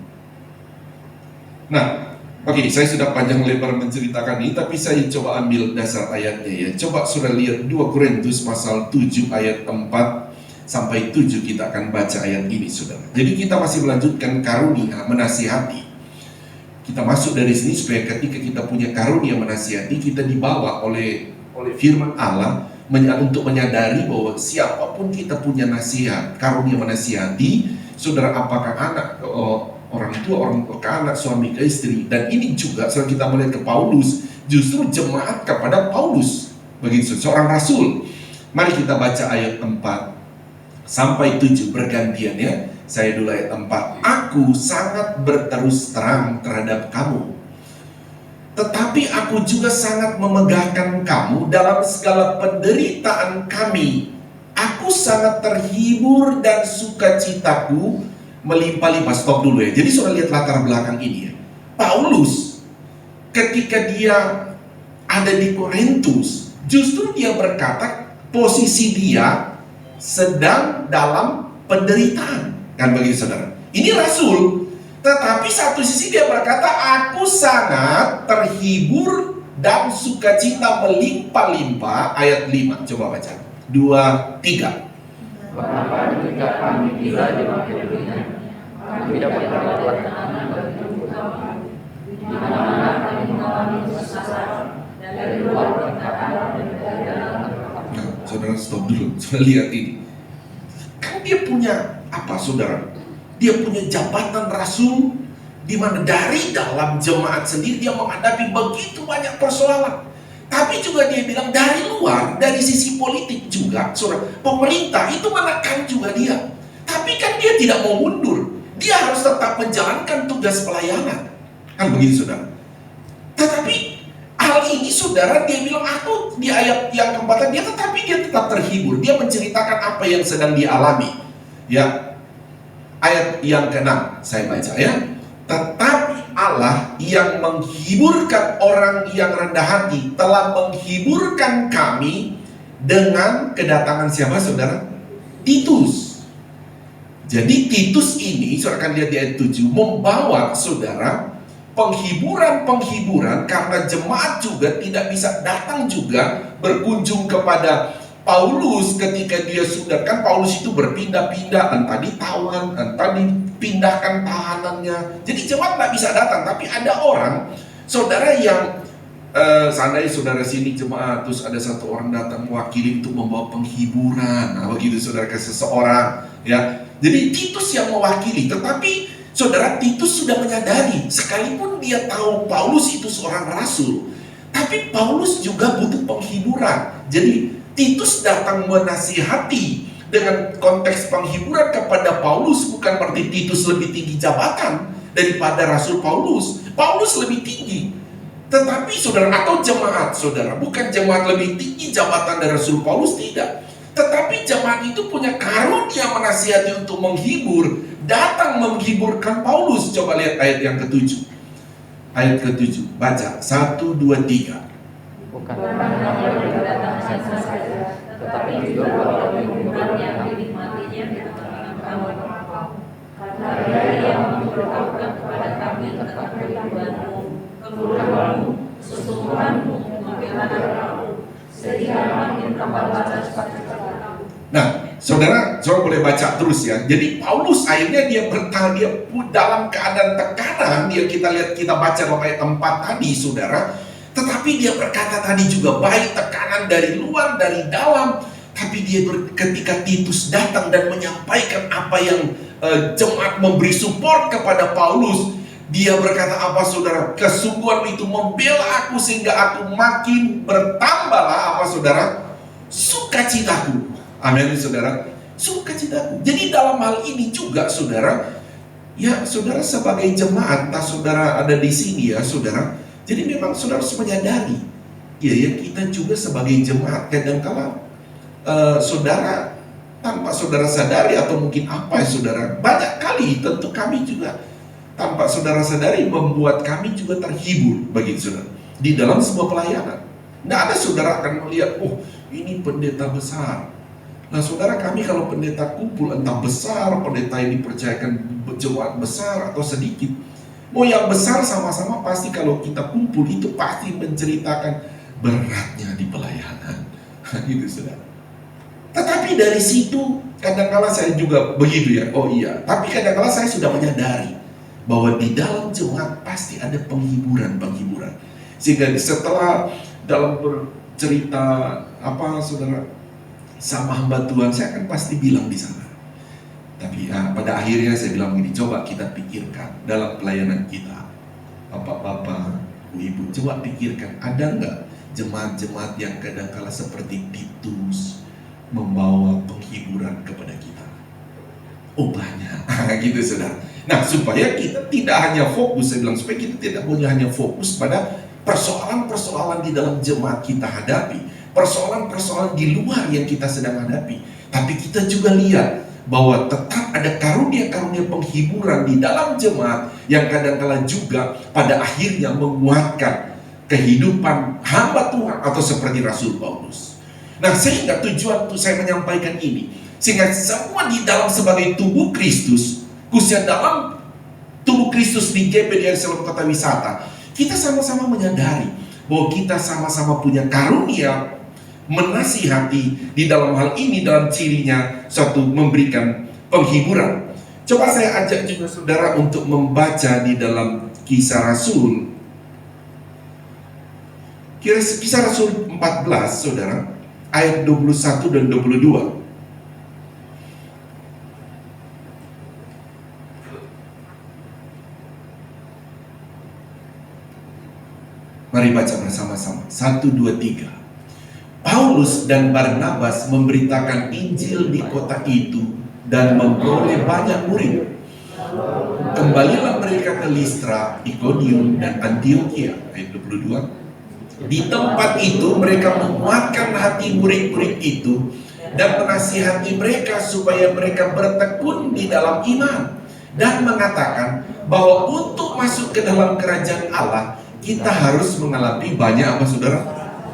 Nah, oke, saya sudah panjang lebar menceritakan ini, tapi saya coba ambil dasar ayatnya, ya. Coba saudara lihat 2 Korintus pasal 7 ayat 4 sampai 7 kita akan baca ayat ini, saudara. Jadi kita masih melanjutkan karunia menasihati. Kita masuk dari sini supaya ketika kita punya karunia menasihati, kita dibawa oleh firman Allah untuk menyadari bahwa siapapun kita punya nasihat, karunia menasihati, saudara, apakah anak ke orang tua ke anak, suami ke istri. Dan ini juga setelah kita melihat ke Paulus, justru jemaat kepada Paulus, begitu, seorang rasul. Mari kita baca ayat 4 sampai 7 bergantian ya. Saya dulu ayat 4. Aku sangat berterus terang terhadap kamu, tetapi aku juga sangat memegahkan kamu dalam segala penderitaan kami. Aku sangat terhibur dan sukacitaku melimpah-limpah. Stop dulu ya. Jadi saudara lihat latar belakang ini ya. Paulus ketika dia ada di Korintus, justru dia berkata posisi dia sedang dalam penderitaan. Kan begitu saudara. Ini rasul. Tetapi satu sisi dia berkata, aku sangat terhibur dan sukacita melimpah-limpah. Ayat 5, coba baca 2, 3. Mengapa ketika kami tiba di Makedonia, kami dapat berbuat di mana-mana kami mengalami kesusahan dari luar perkataan dan dari dalam. Nah, saudara stop dulu, saudara lihat ini. Kan dia punya apa saudara? Dia punya jabatan rasul, di mana dari dalam jemaat sendiri dia menghadapi begitu banyak persoalan. Tapi juga dia bilang dari luar, dari sisi politik juga, saudara, pemerintah itu menekan juga dia. Tapi kan dia tidak mau mundur. Dia harus tetap menjalankan tugas pelayanan. Kan begitu saudara. Tetapi hal ini saudara, dia bilang aku di ayat yang keempat dia, tetapi dia tetap terhibur. Dia menceritakan apa yang sedang dialami. Ya, ayat yang ke-6 saya baca ya. Tetapi Allah yang menghiburkan orang yang rendah hati telah menghiburkan kami dengan kedatangan siapa saudara? Titus. Jadi Titus ini, saudara akan lihat di ayat 7, membawa saudara penghiburan karena jemaat juga tidak bisa datang juga berkunjung kepada Paulus ketika dia sudah, kan Paulus itu berpindah-pindah, entah ditawan, entah dipindahkan tahanannya. Jadi jemaat tidak bisa datang, tapi ada orang, saudara yang seandainya saudara sini jemaat, terus ada satu orang datang mewakili untuk membawa penghiburan, nah begitu saudara ke seseorang, ya. Jadi Titus yang mewakili, tetapi saudara Titus sudah menyadari, sekalipun dia tahu Paulus itu seorang rasul, tapi Paulus juga butuh penghiburan. Jadi Titus datang menasihati dengan konteks penghiburan kepada Paulus, bukan berarti Titus lebih tinggi jabatan daripada Rasul Paulus. Paulus lebih tinggi. Tetapi saudara, atau jemaat saudara, bukan jemaat lebih tinggi jabatan dari Rasul Paulus, tidak. Tetapi jemaat itu punya karunia menasihati untuk menghibur, datang menghiburkan Paulus. Coba lihat ayat yang ke-7. Ayat ke-7, baca 1, 2, 3. Bukan tetapi juga bahwa penghiburan yang dinikmatinya di tengah-tengah kamu. Karena dia yang memberitahukan kepada kami tentang kerinduanmu, kemurahanmu, kesungguhanmu, membela kamu, sehingga makin tambah batas sukacitamu. Nah, saudara boleh baca terus ya. Jadi Paulus akhirnya dia bertahan, dia dalam keadaan tekanan. Kita baca ayat 4 tadi, saudara. Tetapi dia berkata tadi juga, baik tekanan dari luar, dari dalam. Tapi dia ketika Titus datang dan menyampaikan apa yang jemaat memberi support kepada Paulus, dia berkata apa saudara? Kesungguhan itu membela aku sehingga aku makin bertambahlah apa saudara? Sukacitaku. Amin saudara. Sukacitaku. Jadi dalam hal ini juga saudara, ya saudara sebagai jemaat, entah saudara ada di sini ya saudara. Jadi memang saudara harus menyadari, ya kita juga sebagai jemaat kadang-kala saudara tanpa saudara sadari atau mungkin apa ya saudara, banyak kali tentu kami juga tanpa saudara sadari membuat kami juga terhibur begitu saudara di dalam sebuah pelayanan. Nggak ada saudara akan melihat, oh ini pendeta besar. Nah saudara, kami kalau pendeta kumpul entah besar, pendeta yang dipercayakan jemaat besar atau sedikit, mau yang besar sama-sama pasti kalau kita kumpul itu pasti menceritakan beratnya di pelayanan. Gitu saudara. Tetapi dari situ kadang-kala saya juga begitu ya. Oh iya, tapi kadang-kala saya sudah menyadari bahwa di dalam jemaat pasti ada penghiburan. Sehingga setelah dalam bercerita saudara sama hamba Tuhan, saya akan pasti bilang di sana. Tapi pada akhirnya saya bilang begini, coba kita pikirkan dalam pelayanan kita, bapak-bapak, ibu, coba pikirkan, ada nggak jemaat-jemaat yang kadang-kala seperti Titus membawa penghiburan kepada kita? Oh banyak, gitu saudara. Nah supaya kita tidak hanya fokus, saya bilang supaya kita tidak boleh hanya fokus pada persoalan-persoalan di dalam jemaat kita hadapi, persoalan-persoalan di luar yang kita sedang hadapi, tapi kita juga lihat bahwa tetap ada karunia-karunia penghiburan di dalam jemaat yang kadang-kala juga pada akhirnya menguatkan kehidupan hamba Tuhan atau seperti Rasul Paulus. Nah sehingga tujuan untuk saya menyampaikan ini, sehingga semua di dalam sebagai tubuh Kristus, khususnya dalam tubuh Kristus di GP di Yerusalem Kota Wisata, kita sama-sama menyadari bahwa kita sama-sama punya karunia menasihati di dalam hal ini, dalam cirinya suatu memberikan penghiburan. Coba saya ajak juga saudara untuk membaca di dalam Kisah Rasul, Kisah Rasul 14 saudara, ayat 21 dan 22. Mari baca bersama-sama. 1, 2, 3. Paulus dan Barnabas memberitakan Injil di kota itu dan memperoleh banyak murid. Kembalilah mereka ke Listra, Ikonium, dan Antioquia. Ayat 22. Di tempat itu mereka menguatkan hati murid-murid itu dan menasihati mereka supaya mereka bertekun di dalam iman, dan mengatakan bahwa untuk masuk ke dalam kerajaan Allah kita harus mengalami banyak apa saudara?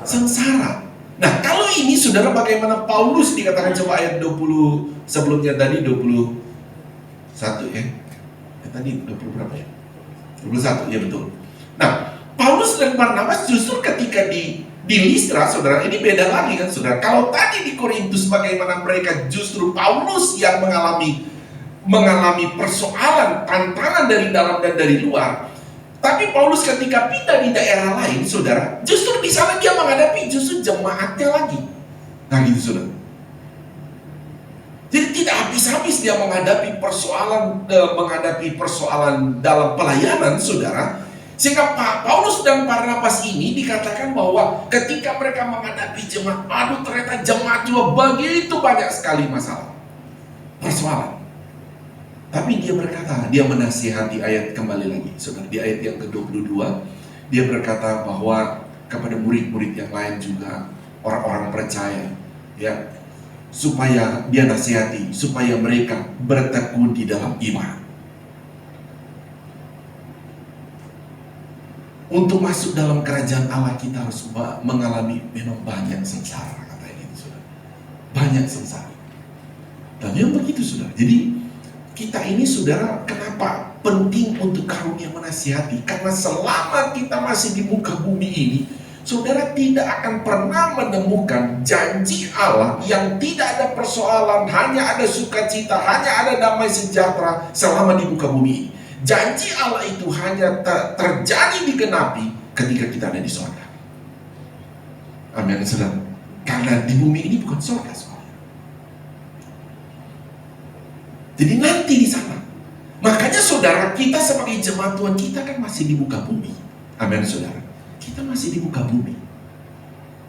Sengsara. Nah kalau ini saudara, bagaimana Paulus dikatakan, coba ayat 20 sebelumnya tadi 21 ya. Tadi 20 berapa ya? 21 ya betul. Nah Paulus dan Barnabas justru ketika di Listra saudara, ini beda lagi kan saudara. Kalau tadi di Korintus bagaimana mereka justru Paulus yang mengalami persoalan, tantangan dari dalam dan dari luar. Tapi Paulus ketika pindah di daerah lain, saudara, justru di sana dia menghadapi justru jemaatnya lagi. Nah gitu saudara. Jadi tidak habis-habis dia menghadapi persoalan dalam pelayanan, saudara. Sehingga Paulus dan Barnabas ini dikatakan bahwa ketika mereka menghadapi jemaat, aduh ternyata jemaat juga begitu banyak sekali masalah, persoalan. Tapi dia berkata, dia menasihati, ayat kembali lagi saudara, di ayat yang ke-22 dia berkata bahwa kepada murid-murid yang lain juga, orang-orang percaya ya, supaya dia nasihati supaya mereka bertekun di dalam iman. Untuk masuk dalam kerajaan Allah kita harus mengalami memang banyak sengsara, katanya saudara. Banyak sengsara. Dan yang begitu saudara. Jadi kita ini saudara, kenapa penting untuk karunia menasihati? Karena selama kita masih di muka bumi ini, saudara tidak akan pernah menemukan janji Allah yang tidak ada persoalan, hanya ada sukacita, hanya ada damai sejahtera selama di muka bumi ini. Janji Allah itu hanya terjadi digenapi ketika kita ada di surga. Amin saudara. Karena di bumi ini bukan surga soalnya. Jadi nanti di sana. Makanya saudara, kita sebagai jemaat Tuhan, kita kan masih di muka bumi. Amin saudara. Kita masih di muka bumi.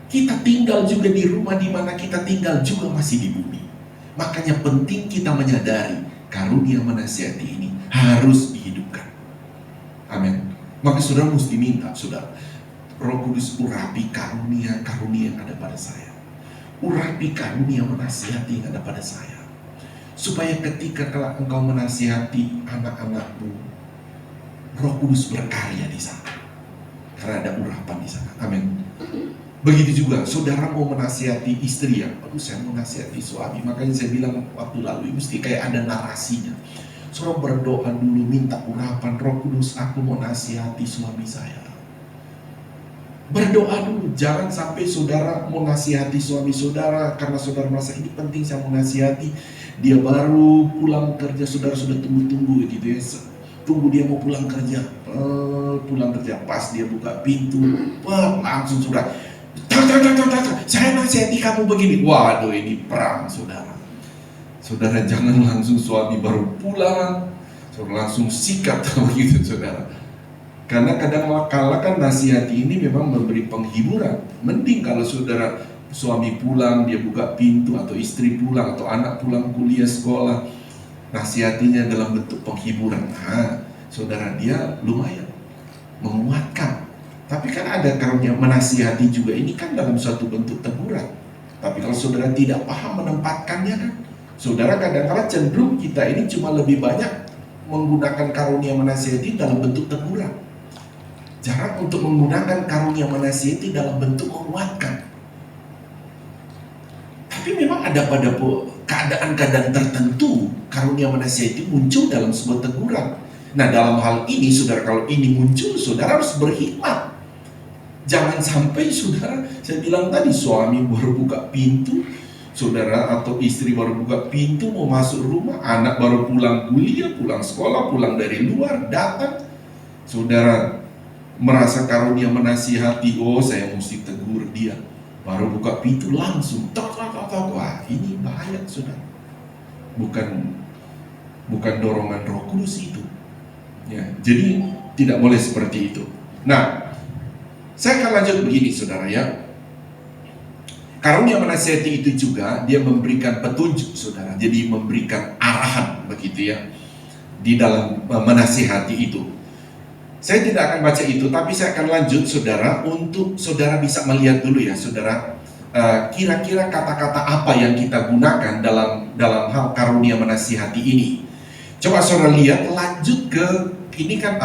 Kita tinggal juga di rumah di mana kita tinggal juga masih di bumi. Makanya penting kita menyadari karunia menasihati ini harus dihidupkan. Amin. Maka saudara mesti minta, saudara, Roh Kudus urapi karunia yang ada pada saya. Urapi karunia menasihati yang ada pada saya. Supaya ketika engkau menasihati anak-anakmu, Roh Kudus berkarya di sana. Karena ada urapan di sana. Amin. Begitu juga saudara mau menasihati istri ya, aduh saya mau menasihati suami. Makanya saya bilang waktu lalu, mesti kayak ada narasinya. Saudara berdoa dulu, minta urapan Roh Kudus, aku mau nasihati suami saya. Berdoa dulu, jangan sampai saudara mau nasihati suami saudara karena saudara merasa ini penting saya mau nasihati, dia baru pulang kerja, saudara sudah tunggu-tunggu gitu ya, tunggu dia mau pulang kerja, pas dia buka pintu, langsung sudah, saya nasihati kamu begini, waduh ini perang saudara. Saudara jangan langsung suami baru pulang, saudara langsung sikat begitu saudara. Karena kadang-kala kan nasihati ini memang memberi penghiburan. Mending kalau saudara suami pulang, dia buka pintu, atau istri pulang, atau anak pulang kuliah sekolah, nasihatinya dalam bentuk penghiburan. Nah, saudara dia lumayan menguatkan. Tapi kan ada karunia menasihati juga, ini kan dalam suatu bentuk teguran. Tapi kalau saudara tidak paham menempatkannya kan, saudara kadang-kala cenderung kita ini cuma lebih banyak menggunakan karunia menasihati dalam bentuk teguran. Jarang untuk menggunakan karunia menasihati dalam bentuk menguatkan. Tapi memang ada pada keadaan-keadaan tertentu karunia menasihati muncul dalam sebuah teguran. Nah dalam hal ini saudara, kalau ini muncul, saudara harus berhikmat. Jangan sampai saudara, saya bilang tadi, suami baru buka pintu, saudara atau istri baru buka pintu mau masuk rumah, anak baru pulang kuliah, pulang sekolah, pulang dari luar, datang, saudara merasa karunia menasihati, oh saya mesti tegur dia, baru buka pintu langsung tok. Wah ini bahaya saudara, bukan dorongan Roh Kudus itu ya. Jadi tidak boleh seperti itu. Nah saya akan lanjut begini saudara ya, karunia menasihati itu juga dia memberikan petunjuk saudara, jadi memberikan arahan begitu ya di dalam menasihati itu. Saya tidak akan baca itu, tapi saya akan lanjut saudara, untuk saudara bisa melihat dulu ya saudara, kira-kira kata-kata apa yang kita gunakan dalam hal karunia menasihati ini. Coba saudara lihat, lanjut ke ini kan,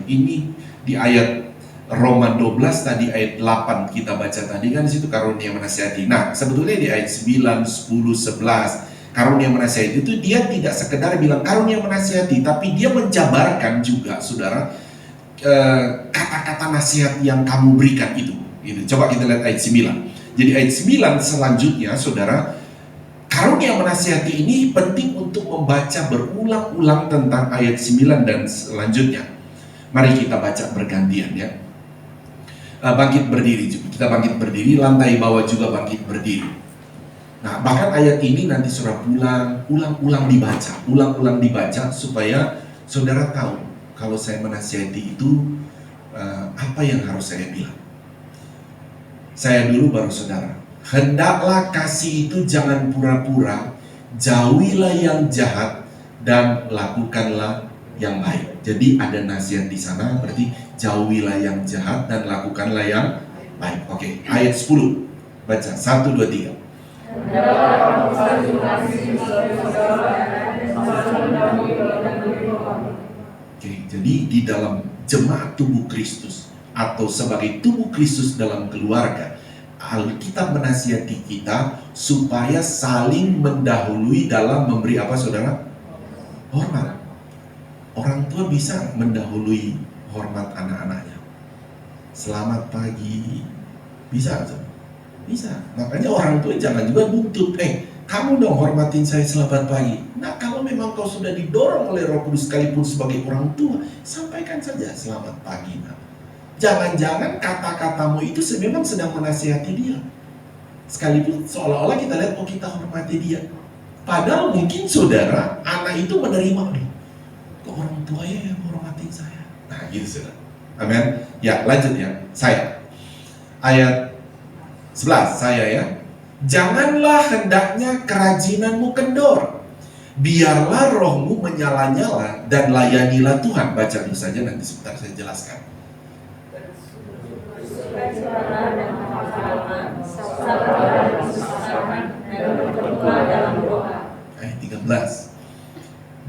ini di ayat Roma 12 tadi, ayat 8 kita baca tadi kan, di situ karunia menasihati. Nah sebetulnya di ayat 9, 10, 11 karunia menasihati itu dia tidak sekedar bilang karunia menasihati, tapi dia menjabarkan juga saudara kata-kata nasihat yang kamu berikan itu. Coba kita lihat ayat 9. Jadi ayat 9 selanjutnya saudara, karunia menasihati ini penting untuk membaca berulang-ulang tentang ayat 9 dan selanjutnya. Mari kita baca bergantian ya. Bangkit berdiri juga, kita bangkit berdiri, lantai bawah juga bangkit berdiri. Nah bahkan ayat ini nanti saudara ulang-ulang dibaca supaya saudara tahu kalau saya menasihati itu apa yang harus saya bilang. Saya dulu baru saudara, hendaklah kasih itu jangan pura-pura, jauhilah yang jahat dan lakukanlah yang baik. Jadi ada nasihat di sana, berarti jauhilah yang jahat dan lakukanlah yang baik. Oke, ayat 10 baca 1, 2, 3. Oke, jadi di dalam jemaat tubuh Kristus atau sebagai tubuh Kristus dalam keluarga, Alkitab menasihati kita supaya saling mendahului dalam memberi apa saudara? Hormat. Orang tua bisa mendahului hormat anak-anaknya. Selamat pagi, bisa saudara? Bisa. Makanya orang tua jangan juga buntut, kamu dong hormatin saya selamat pagi. Nah kalau memang kau sudah didorong oleh Roh Kudus sekalipun sebagai orang tua, sampaikan saja selamat pagi. Nah, jangan-jangan kata-katamu itu memang sedang menasihati dia, sekalipun seolah-olah kita lihat kita hormati dia. Padahal mungkin saudara, anak itu menerima, kok orang tuanya yang hormatin saya. Nah gitu saudara. Amin. Ya lanjut ya, saya ayat 11 saya ya. Janganlah hendaknya kerajinanmu kendor, biarlah rohmu menyala-nyala dan layanilah Tuhan. Baca dulu saja, nanti sebentar saya jelaskan. Ayat 13.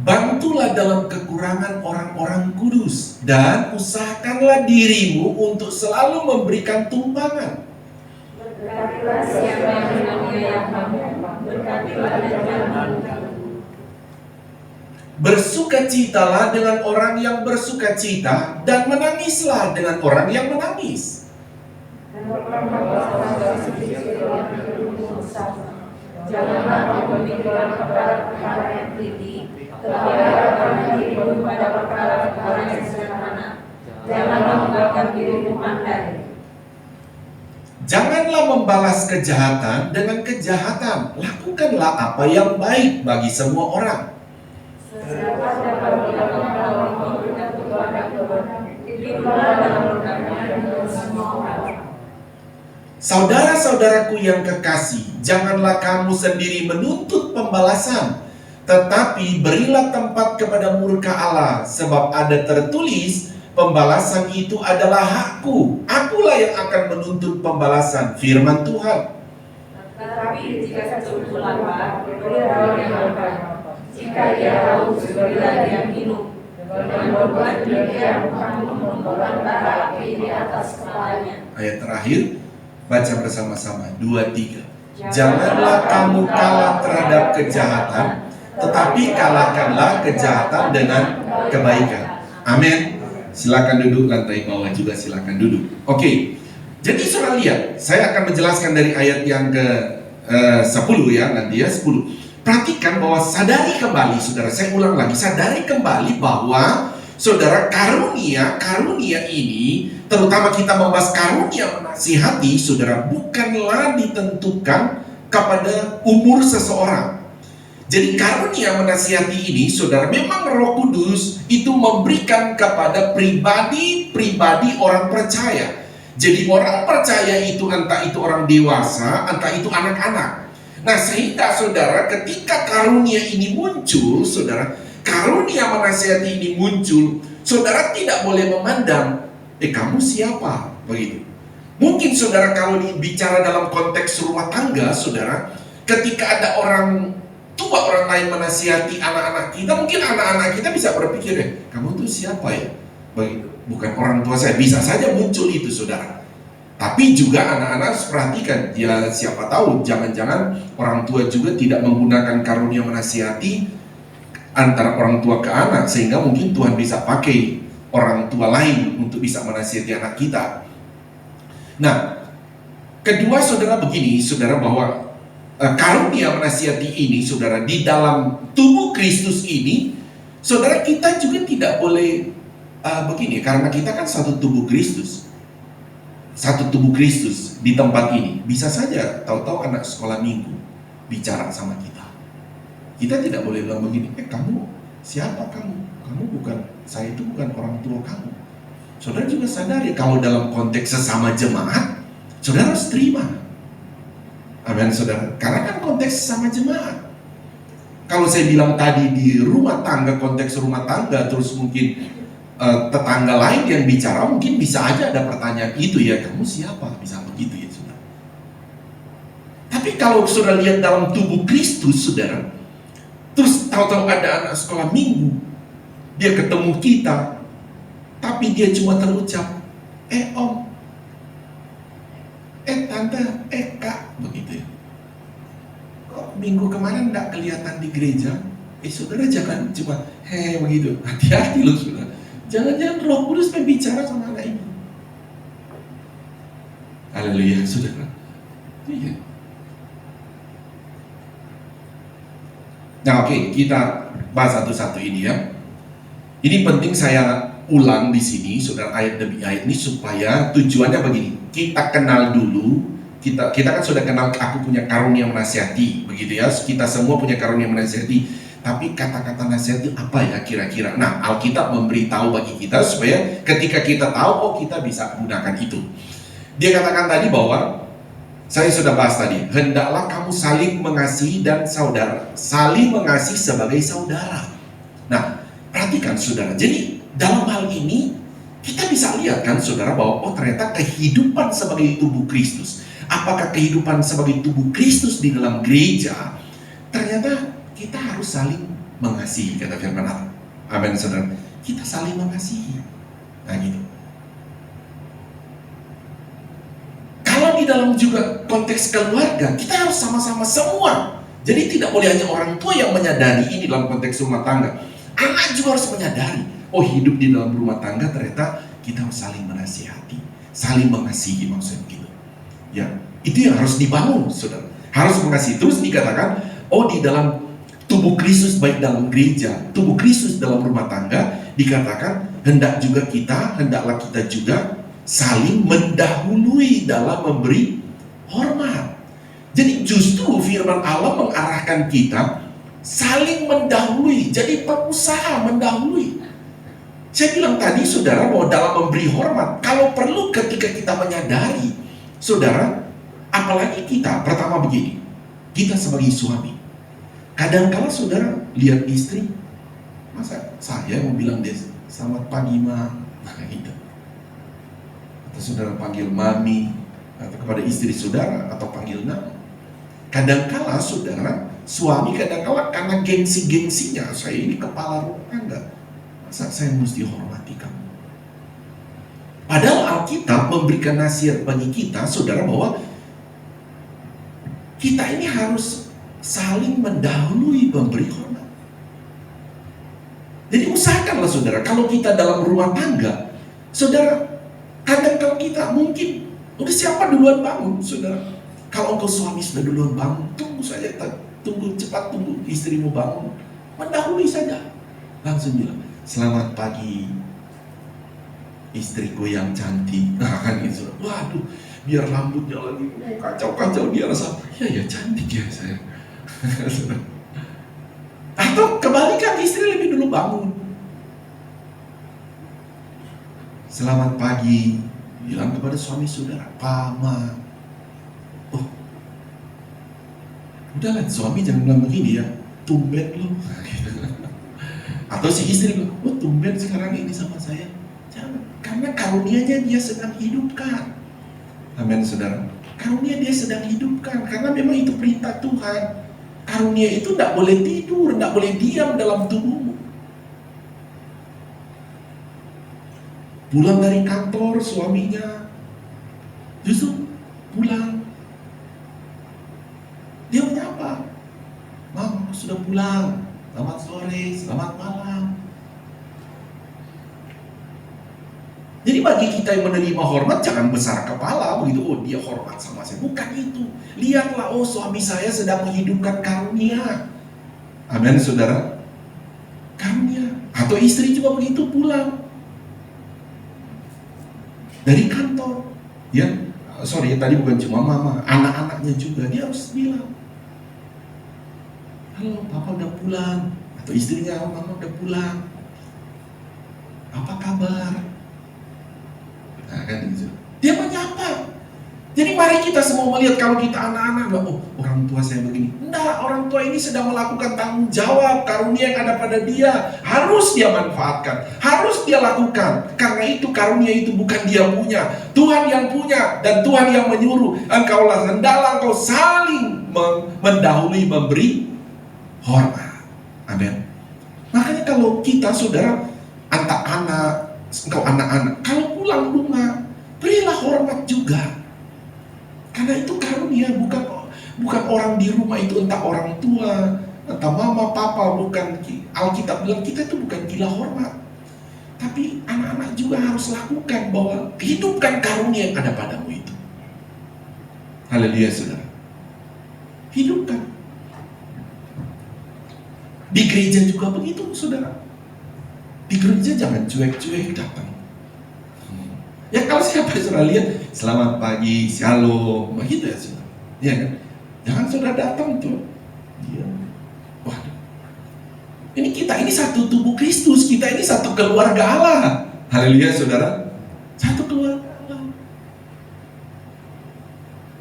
Bantulah dalam kekurangan orang-orang kudus dan usahakanlah dirimu untuk selalu memberikan tumpangan. Berkatilah siapa yang menganiaya kamu, berkatilah dan jangan kamu. Bersukacitalah dengan orang yang bersukacita dan menangislah dengan orang yang menangis. Janganlah kau berpikirkan perkara yang teliti, tetapi dirimu pada perkara yang sederhana. Janganlah membuatkan dirimu pandai. Janganlah membalas kejahatan dengan kejahatan. Lakukanlah apa yang baik bagi semua orang. Saudara-saudaraku yang kekasih, janganlah kamu sendiri menuntut pembalasan, tetapi berilah tempat kepada murka Allah, sebab ada tertulis, pembalasan itu adalah hakku. Akulah yang akan menuntut pembalasan, firman Tuhan. Tetapi jika sesuatu lapar, berilah dia makan. Jika dia haus, berilah dia minum. Dengan berbuat demikian, kamu membara api di atas kepalanya. Ayat terakhir, baca bersama-sama, 2-3. Janganlah kamu kalah terhadap kejahatan, tetapi kalahkanlah kejahatan dengan kebaikan. Amin. Silakan duduk, lantai bawah juga silakan duduk. Oke. Jadi saudara lihat, saya akan menjelaskan dari ayat yang ke 10 ya, nanti ya 10. Perhatikan bahwa sadari kembali, saudara, saya ulang lagi, sadari kembali bahwa saudara, karunia ini, terutama kita membahas karunia menasihati, saudara, bukanlah ditentukan kepada umur seseorang. Jadi karunia menasihati ini, saudara, memang Roh Kudus itu memberikan kepada pribadi orang percaya. Jadi orang percaya itu entah itu orang dewasa, entah itu anak-anak. Nah, sehingga saudara, ketika karunia ini muncul, saudara, karunia menasihati ini muncul, saudara tidak boleh memandang, kamu siapa? Begitu. Mungkin saudara, kalau bicara dalam konteks rumah tangga, saudara, ketika ada orang tua, orang lain menasihati anak-anak kita, mungkin anak-anak kita bisa berpikir, kamu tuh siapa ya? Begitu. Bukan orang tua saya, bisa saja muncul itu, saudara. Tapi juga anak-anak harus perhatikan, ya siapa tahu, jangan-jangan orang tua juga tidak menggunakan karunia menasihati antara orang tua ke anak, sehingga mungkin Tuhan bisa pakai orang tua lain untuk bisa menasihati anak kita. Nah, kedua saudara begini, saudara, bahwa karunia menasihati ini, saudara, di dalam tubuh Kristus ini, saudara, kita juga tidak boleh begini, karena kita kan satu tubuh Kristus. Satu tubuh Kristus di tempat ini. Bisa saja tahu-tahu anak sekolah minggu bicara sama kita. Kita tidak boleh bilang begini, kamu siapa kamu? Kamu bukan, saya itu bukan orang tua kamu. Saudara juga sadari kalau dalam konteks sesama jemaat, saudara harus terima. Amin, saudara. Karena kan konteks sesama jemaat. Kalau saya bilang tadi di rumah tangga, konteks rumah tangga, terus mungkin tetangga lain yang bicara, mungkin bisa aja ada pertanyaan itu ya, kamu siapa? Bisa begitu ya, saudara. Tapi kalau saudara lihat dalam tubuh Kristus, saudara, terus tahu-tahu ada anak sekolah minggu, dia ketemu kita, tapi dia cuma terucap, om, tante, kak, begitu ya. Kok minggu kemarin enggak kelihatan di gereja? Saudara jangan cuma begitu. Hati-hati loh, saudara. Jangan-jangan Roh Kudus berbicara sama anak ini. Haleluya, saudara. Iya. Nah, oke, kita bahas satu-satu ini ya. Ini penting saya ulang di sini, saudara, ayat demi ayat ini supaya tujuannya begini. Kita kenal dulu, kita kan sudah kenal, aku punya karunia menasihati, begitu ya. Kita semua punya karunia menasihati. Tapi kata-kata nasihat itu apa ya kira-kira? Nah, Alkitab memberitahu bagi kita supaya ketika kita tahu, kita bisa gunakan itu. Dia katakan tadi bahwa, saya sudah bahas tadi, hendaklah kamu saling mengasihi dan saudara. Saling mengasihi sebagai saudara. Nah, perhatikan saudara. Jadi, dalam hal ini, kita bisa lihat kan saudara bahwa, ternyata kehidupan sebagai tubuh Kristus. Apakah kehidupan sebagai tubuh Kristus di dalam gereja, ternyata kita harus saling mengasihi, kata firman Allah. Amin, saudara. Kita saling mengasihi. Nah, gitu. Kalau di dalam juga konteks keluarga, kita harus sama-sama semua. Jadi tidak boleh hanya orang tua yang menyadari ini dalam konteks rumah tangga. Anak juga harus menyadari, hidup di dalam rumah tangga ternyata kita harus saling menasihati, saling mengasihi, maksudnya gitu. Ya, itu yang harus dibangun, saudara. Harus mengasihi. Terus dikatakan, di dalam tubuh Kristus, baik dalam gereja, tubuh Kristus dalam rumah tangga, dikatakan hendaklah kita juga saling mendahului dalam memberi hormat. Jadi justru firman Allah mengarahkan kita saling mendahului, jadi berusaha mendahului. Saya bilang tadi, saudara, bahwa dalam memberi hormat, kalau perlu ketika kita menyadari, saudara, apalagi kita, pertama begini, kita sebagai suami, kadang-kala saudara lihat istri, masa saya mau bilang dia selamat pagi ma, gitu. Atau saudara panggil mami, atau kepada istri saudara, atau panggil nama. Kadang-kala saudara, suami kadang-kala karena gengsi-gengsinya, saya ini kepala rumah tangga, masa saya mesti hormati kamu. Padahal Alkitab memberikan nasihat bagi kita, saudara, bahwa kita ini harus saling mendahului memberi hormat. Jadi usahakanlah saudara, kalau kita dalam rumah tangga, saudara, kadang-kadang kita mungkin udah siapa duluan bangun, saudara. Kalau engkau suami sudah duluan bangun, tunggu saja, tunggu istrimu bangun, mendahului saja. Langsung bilang, selamat pagi istriku yang cantik. Nah kan gitu, waduh, biar rambutnya lagi kacau-kacau, dia rasa, ya cantik ya saya. Atau kebalikan, istri lebih dulu bangun. Selamat pagi, bilang kepada suami saudara, Pama. Udahlah, suami jangan bilang begini ya, tumben lo. Atau si istri bilang, tumben sekarang ini sama saya. Jangan, karena karunianya dia sedang hidupkan. Amin, saudara. Karunia dia sedang hidupkan, karena memang itu perintah Tuhan. Karunia itu tidak boleh tidur, tidak boleh diam dalam tubuhmu. Pulang dari kantor, suaminya justru pulang, dia menyapa, Mam, aku sudah pulang, selamat sore, selamat malam. Jadi bagi kita yang menerima hormat, jangan besar kepala begitu, dia hormat sama saya. Bukan itu. Lihatlah, suami saya sedang menghidupkan karunia. Amin, saudara. Karunia. Atau istri juga begitu, pulang dari kantor, ya, tadi bukan cuma mama, anak-anaknya juga, dia harus bilang, halo, papa udah pulang. Atau istrinya, mama udah pulang, apa kabar? Nah kan gitu. Dia menyapa. Jadi mari kita semua melihat, kalau kita anak-anak, orang tua saya begini. Enggak, orang tua ini sedang melakukan tanggung jawab, karunia yang ada pada dia. Harus dia manfaatkan, harus dia lakukan. Karena itu karunia itu bukan dia punya, Tuhan yang punya, dan Tuhan yang menyuruh. Hendaklah engkau saling mendahului memberi hormat. Amin. Makanya kalau kita, saudara, engkau anak-anak, kalau pulang rumah, berilah hormat juga. Karena itu karunia, bukan orang di rumah itu, entah orang tua, entah mama, papa, bukan. Alkitab bilang kita itu bukan gila hormat. Tapi anak-anak juga harus lakukan, bahwa hidupkan karunia yang ada padamu itu. Haleluya, saudara. Hidupkan. Di gereja juga begitu, saudara. Di gereja jangan cuek-cuek datang. Ya kalau siapa saudara lihat, selamat pagi, shalom, begitu ya saudara. Ya kan? Jangan saudara datang tuh. Dia, waduh. Ini kita ini satu tubuh Kristus, kita ini satu keluarga Allah. Haleluya, saudara. Satu keluarga Allah.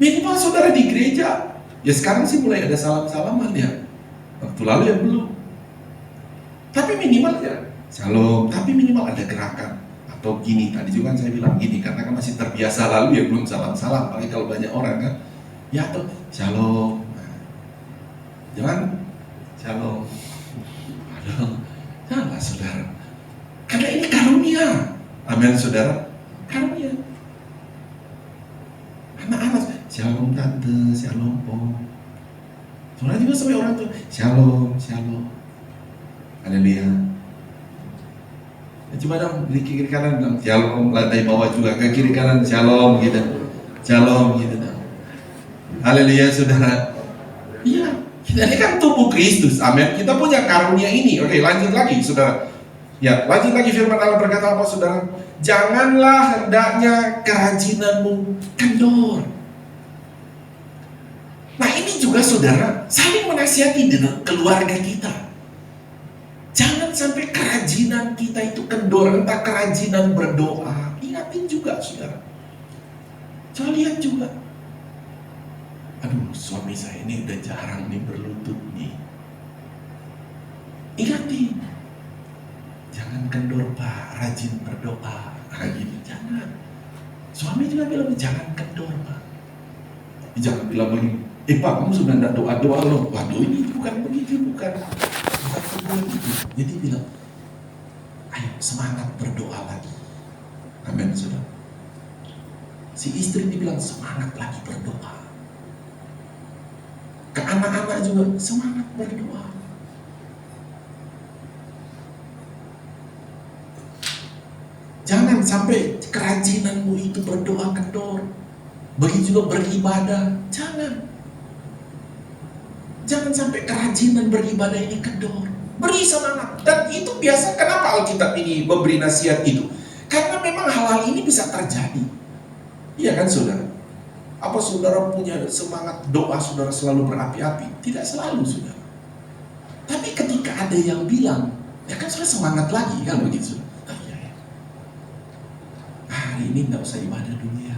Minimal saudara di gereja, ya sekarang sih mulai ada salam-salaman ya. Waktu lalu ya belum. Tapi minimal ya shalom, tapi minimal ada gerakan. Atau gini, tadi juga kan saya bilang gini, karena kan masih terbiasa, lalu ya belum salam-salam, apalagi kalau banyak orang kan. Ya atau shalom. Nah, jangan shalom. Aduh, janganlah saudara. Karena ini karunia. Amin, saudara. Karunia. Anak-anak, shalom tante, shalom om. Saudara juga sampai orang tuh, shalom, shalom. Haleluya. Coba dong, di kiri kanan bilang shalom, lantai bawah juga ke kiri kanan shalom gitu. Shalom gitu dong. Haleluya saudara. Iya, kita ini kan tubuh Kristus, amin. Kita punya karunia ini. Oke, lanjut lagi saudara. Ya, lanjut lagi firman Allah berkata apa saudara? Janganlah hendaknya kerajinanmu kendor. Nah ini juga saudara, saling menasihati dengan keluarga kita. Jangan sampai kerajinan kita itu kendor, entah kerajinan berdoa. Ingatin juga saudara. Coba lihat juga. Aduh, suami saya ini udah jarang nih berlutut nih. Ingatin. Jangan kendor Pak, rajin berdoa. Gitu, jangan. Suami juga bilang jangan kendor Pak. Tapi jangan bilang begini, Pak kamu sudah tidak doa-doa loh. Waduh ini bukan begitu, bukan begitu. Jadi bilang, ayo semangat berdoa lagi. Amin saudara. Si istri dibilang semangat lagi berdoa. Ke anak-anak juga semangat berdoa. Jangan sampai kerajinanmu itu berdoa kendor. Begitu juga beribadah. Jangan sampai kerajinan beribadah ini kendor. Beri semangat. Dan itu biasa, kenapa Alkitab ini memberi nasihat itu? Karena memang hal-hal ini bisa terjadi. Iya kan saudara? Apa saudara punya semangat doa saudara selalu berapi-api? Tidak selalu saudara. Tapi ketika ada yang bilang, ya kan saudara semangat lagi kan begitu. Hari ini tidak usah ibadah dulu ya.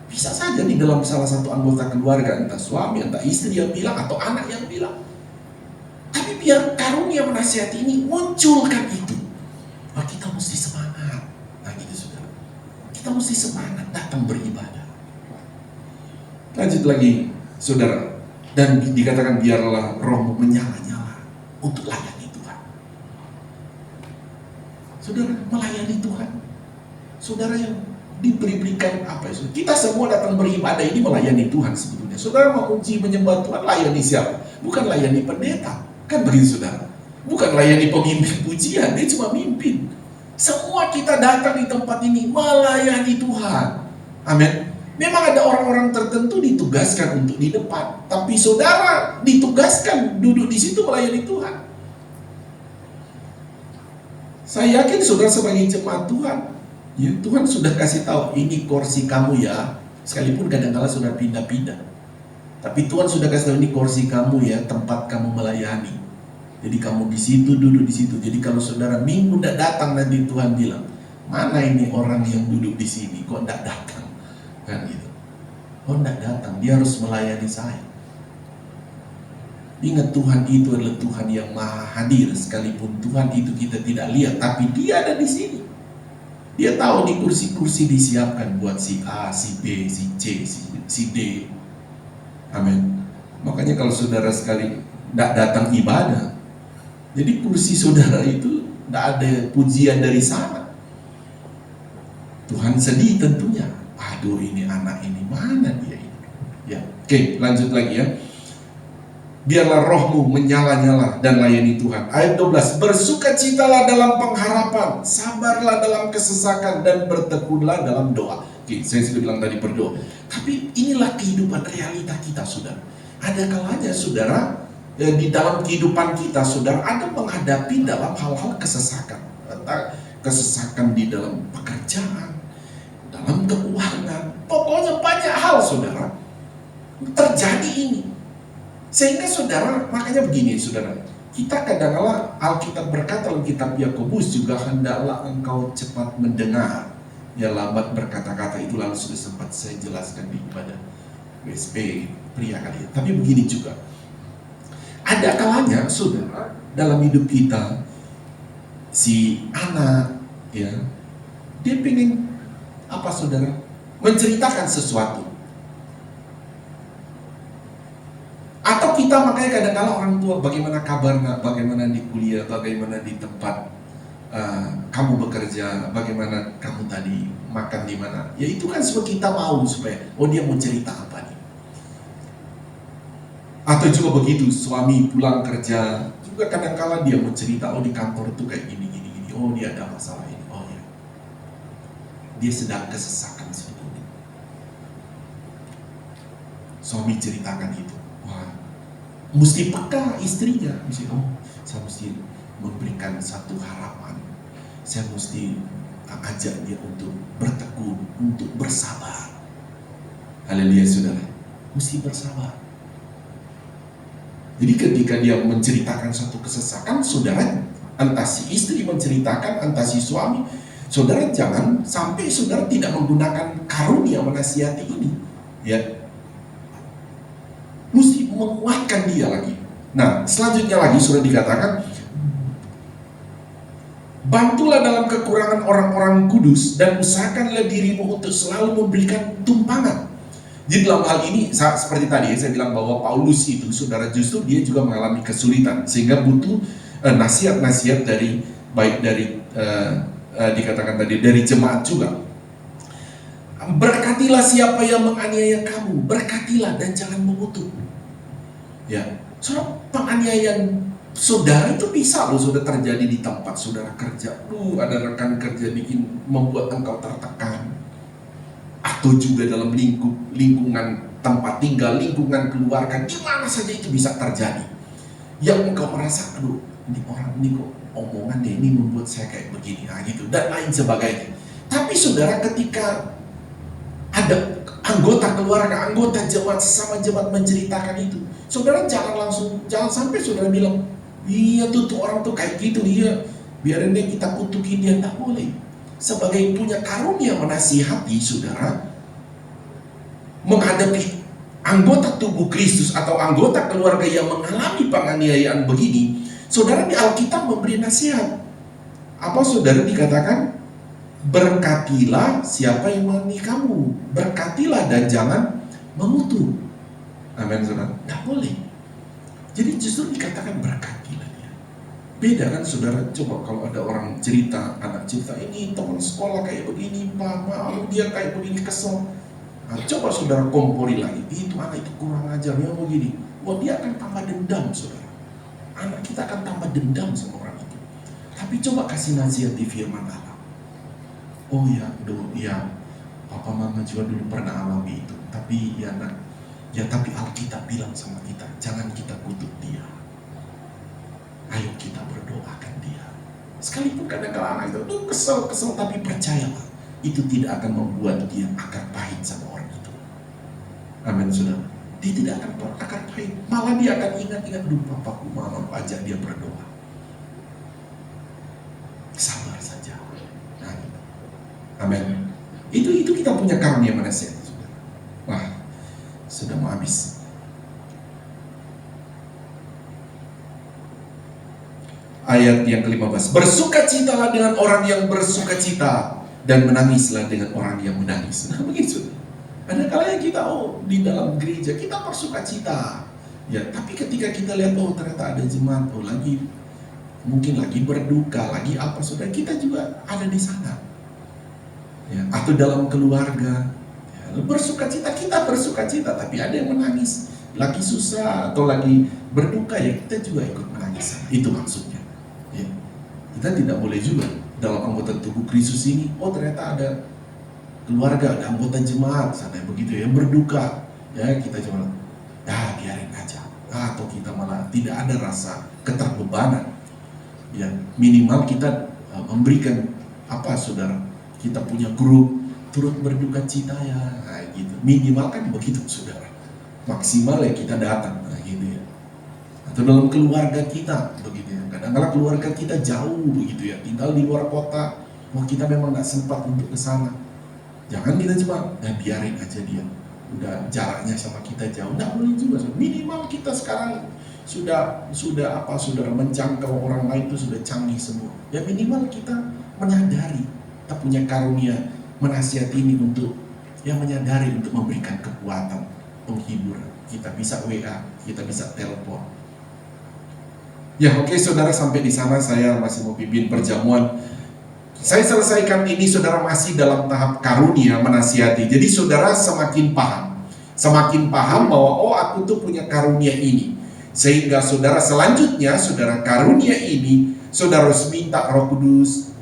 Bisa saja di dalam salah satu anggota keluarga, entah suami, entah istri yang bilang, atau anak yang bilang. Tapi biar karunia menasihati ini munculkan itu. Oh, kita mesti semangat. Nah gitu saudara. Kita mesti semangat datang beribadah. Lanjut lagi saudara. Dan dikatakan biarlah rohmu menyala-nyala untuk layani Tuhan. Saudara, melayani Tuhan. Saudara yang diberikan apa ya? Kita semua datang beribadah ini melayani Tuhan sebetulnya. Saudara memuji menyembah Tuhan, layani siapa? Bukan layani pendeta, kan begitu saudara? Bukan layani pemimpin pujian, dia cuma mimpin. Semua kita datang di tempat ini melayani Tuhan. Amin. Memang ada orang-orang tertentu ditugaskan untuk di depan, tapi saudara ditugaskan duduk di situ melayani Tuhan. Saya yakin saudara sebagai jemaat Tuhan, ya, Tuhan sudah kasih tahu ini kursi kamu ya, sekalipun kadang-kala sudah pindah-pindah. Tapi Tuhan sudah kasih tahu ini kursi kamu ya, tempat kamu melayani. Jadi kamu di situ, duduk di situ. Jadi kalau saudara minggu tidak datang nanti Tuhan bilang, mana ini orang yang duduk di sini, kok tidak datang? Kan gitu. Oh tidak datang, dia harus melayani saya. Ingat Tuhan itu adalah Tuhan yang maha hadir, sekalipun Tuhan itu kita tidak lihat, tapi dia ada di sini. Dia tahu di kursi-kursi disiapkan buat si A, si B, si C, si D. Amin. Makanya kalau saudara sekali tidak datang ibadah, jadi kursi saudara itu tidak ada pujian dari sana. Tuhan sedih tentunya. Aduh ini anak ini, mana dia ini? Ya, oke, lanjut lagi ya. Biarlah rohmu menyala-nyala dan layani Tuhan. Ayat 12, bersukacitalah dalam pengharapan, sabarlah dalam kesesakan, dan bertekunlah dalam doa. Oke, saya sudah bilang tadi berdoa. Tapi inilah kehidupan realita kita, saudara. Ada kalanya, saudara, di dalam kehidupan kita, saudara, ada menghadapi dalam hal-hal kesesakan. Kesesakan di dalam pekerjaan, dalam keuangan, pokoknya banyak hal, saudara, terjadi ini. Sehingga saudara, makanya begini saudara, kita kadang-kala Alkitab berkata dalam kitab Yakobus juga, hendaklah engkau cepat mendengar, ya lambat berkata-kata. Itu lalu sudah sempat saya jelaskan di pada WSP pria kali ya. Tapi begini juga, ada kalanya saudara dalam hidup kita, si anak ya, dia pengen apa saudara, menceritakan sesuatu. Atau kita makanya kadang-kala orang tua, bagaimana kabar nak, bagaimana di kuliah, bagaimana di tempat kamu bekerja, bagaimana kamu tadi makan di mana. Ya itu kan semua kita mau supaya, oh dia mau cerita apa nih. Atau juga begitu, suami pulang kerja, juga kadang-kala dia mau cerita, oh di kantor tuh kayak gini, oh dia ada masalah ini, oh ya. Dia sedang kesesakan sebetulnya. suami ceritakan itu. Wah, mesti peka istrinya. Mesti, saya mesti memberikan satu harapan. Saya mesti ajak dia untuk bertekun, untuk bersabar. Haleluya saudara, mesti bersabar. Jadi ketika dia menceritakan satu kesesakan, saudara, entah si istri menceritakan, entah si suami, saudara jangan sampai saudara tidak menggunakan karunia menasihati ini, ya. Mesti menguatkan dia lagi. Nah, selanjutnya lagi sudah dikatakan, bantulah dalam kekurangan orang-orang kudus dan usahakanlah dirimu untuk selalu memberikan tumpangan. Jadi dalam hal ini seperti tadi saya bilang bahwa Paulus itu saudara justru dia juga mengalami kesulitan sehingga butuh nasihat-nasihat dari baik dari dikatakan tadi dari jemaat juga. Berkatilah siapa yang menganiaya kamu, berkatilah dan jangan mengutuk. Ya, soal penganiayaan saudara itu bisa loh sudah terjadi di tempat saudara kerja. Ada rekan kerja bikin membuat engkau tertekan. Atau juga dalam lingkungan tempat tinggal, lingkungan keluarga, di mana saja itu bisa terjadi. Yang engkau merasa, aduh, ini orang ini kok omongan dia ini membuat saya kayak begini, gitu, dan lain sebagainya. Tapi saudara, ketika ada anggota keluarga, anggota jemaat, sesama jemaat menceritakan itu, saudara jangan sampai saudara bilang, iya tuh orang tuh kayak gitu, iya, biarin deh kita kutukin dia, tak boleh. Sebagai punya karunia menasihati, saudara, menghadapi anggota tubuh Kristus atau anggota keluarga yang mengalami penganiayaan begini, saudara di Alkitab memberi nasihat. Apa saudara dikatakan? Berkatilah siapa yang menganiaya kamu, berkatilah dan jangan mengutuk. Amin saudara, tidak boleh. Jadi justru dikatakan berkatilah. Beda kan saudara, coba kalau ada orang cerita, anak cerita ini teman sekolah kayak begini, Pak, maaf dia kayak begini, kesel. Nah, coba saudara kompori lagi, itu anak itu kurang ajar, ya begini. Wah, dia akan tambah dendam saudara. Anak kita akan tambah dendam sama orang itu. Tapi coba kasih nasihat di firman Allah. Oh ya, Papa Mama juga dulu pernah alami itu. Tapi ya nak, tapi Alkitab bilang sama kita, jangan kita kutuk dia. Ayo kita berdoakan dia. Sekalipun kadang-kadang anak itu kesel, tapi percayalah, itu tidak akan membuat dia akar pahit sama orang itu. Amin saudara. Dia tidak akan akar pahit, malah dia akan ingat-ingat, papaku, mama, ajak dia berdoa. Sabar saja. Nah, gitu. Amin. Itu kita punya karunia menasihat, saudara. Wah, sudah mau habis. Ayat yang ke-15, bersukacitalah dengan orang yang bersukacita dan menangislah dengan orang yang menangis. Nah begitu. Ada kalanya kita di dalam gereja kita bersukacita, ya. Tapi ketika kita lihat ternyata ada jemaat mungkin lagi berduka, lagi apa, saudara, kita juga ada di sana. Ya, atau dalam keluarga, ya, bersukacita, kita bersukacita, tapi ada yang menangis, lagi susah atau lagi berduka, ya kita juga ikut menangis. Itu maksudnya. Ya, kita tidak boleh juga dalam anggota tubuh Kristus ini, ternyata ada keluarga, ada anggota jemaat sana begitu yang berduka, ya kita cuma biarin aja, atau kita malah tidak ada rasa keterbebanan. Ya, minimal kita memberikan saudara, kita punya grup turut berduka cita ya, gitu. Minimal kan begitu saudara. Maksimal ya kita datang, gitu ya. Atau dalam keluarga kita begitu ya. Kadang-kadang keluarga kita jauh begitu ya, tinggal di luar kota. Kita memang nggak sempat untuk ke sana. Jangan kita cuma biarin aja dia. Udah jaraknya sama kita jauh, nggak boleh juga. Minimal kita sekarang sudah saudara, menjangkau orang lain itu sudah canggih semua. Ya minimal kita menyadari kita punya karunia menasihati ini untuk menyadari untuk memberikan kekuatan, penghiburan. Kita bisa WA, kita bisa telepon. Ya oke, saudara, sampai di sana saya masih mau pimpin perjamuan. Saya selesaikan ini, saudara, masih dalam tahap karunia menasihati. Jadi saudara semakin paham bahwa aku tuh punya karunia ini. Sehingga saudara selanjutnya, saudara, karunia ini saudara harus minta Roh Kudus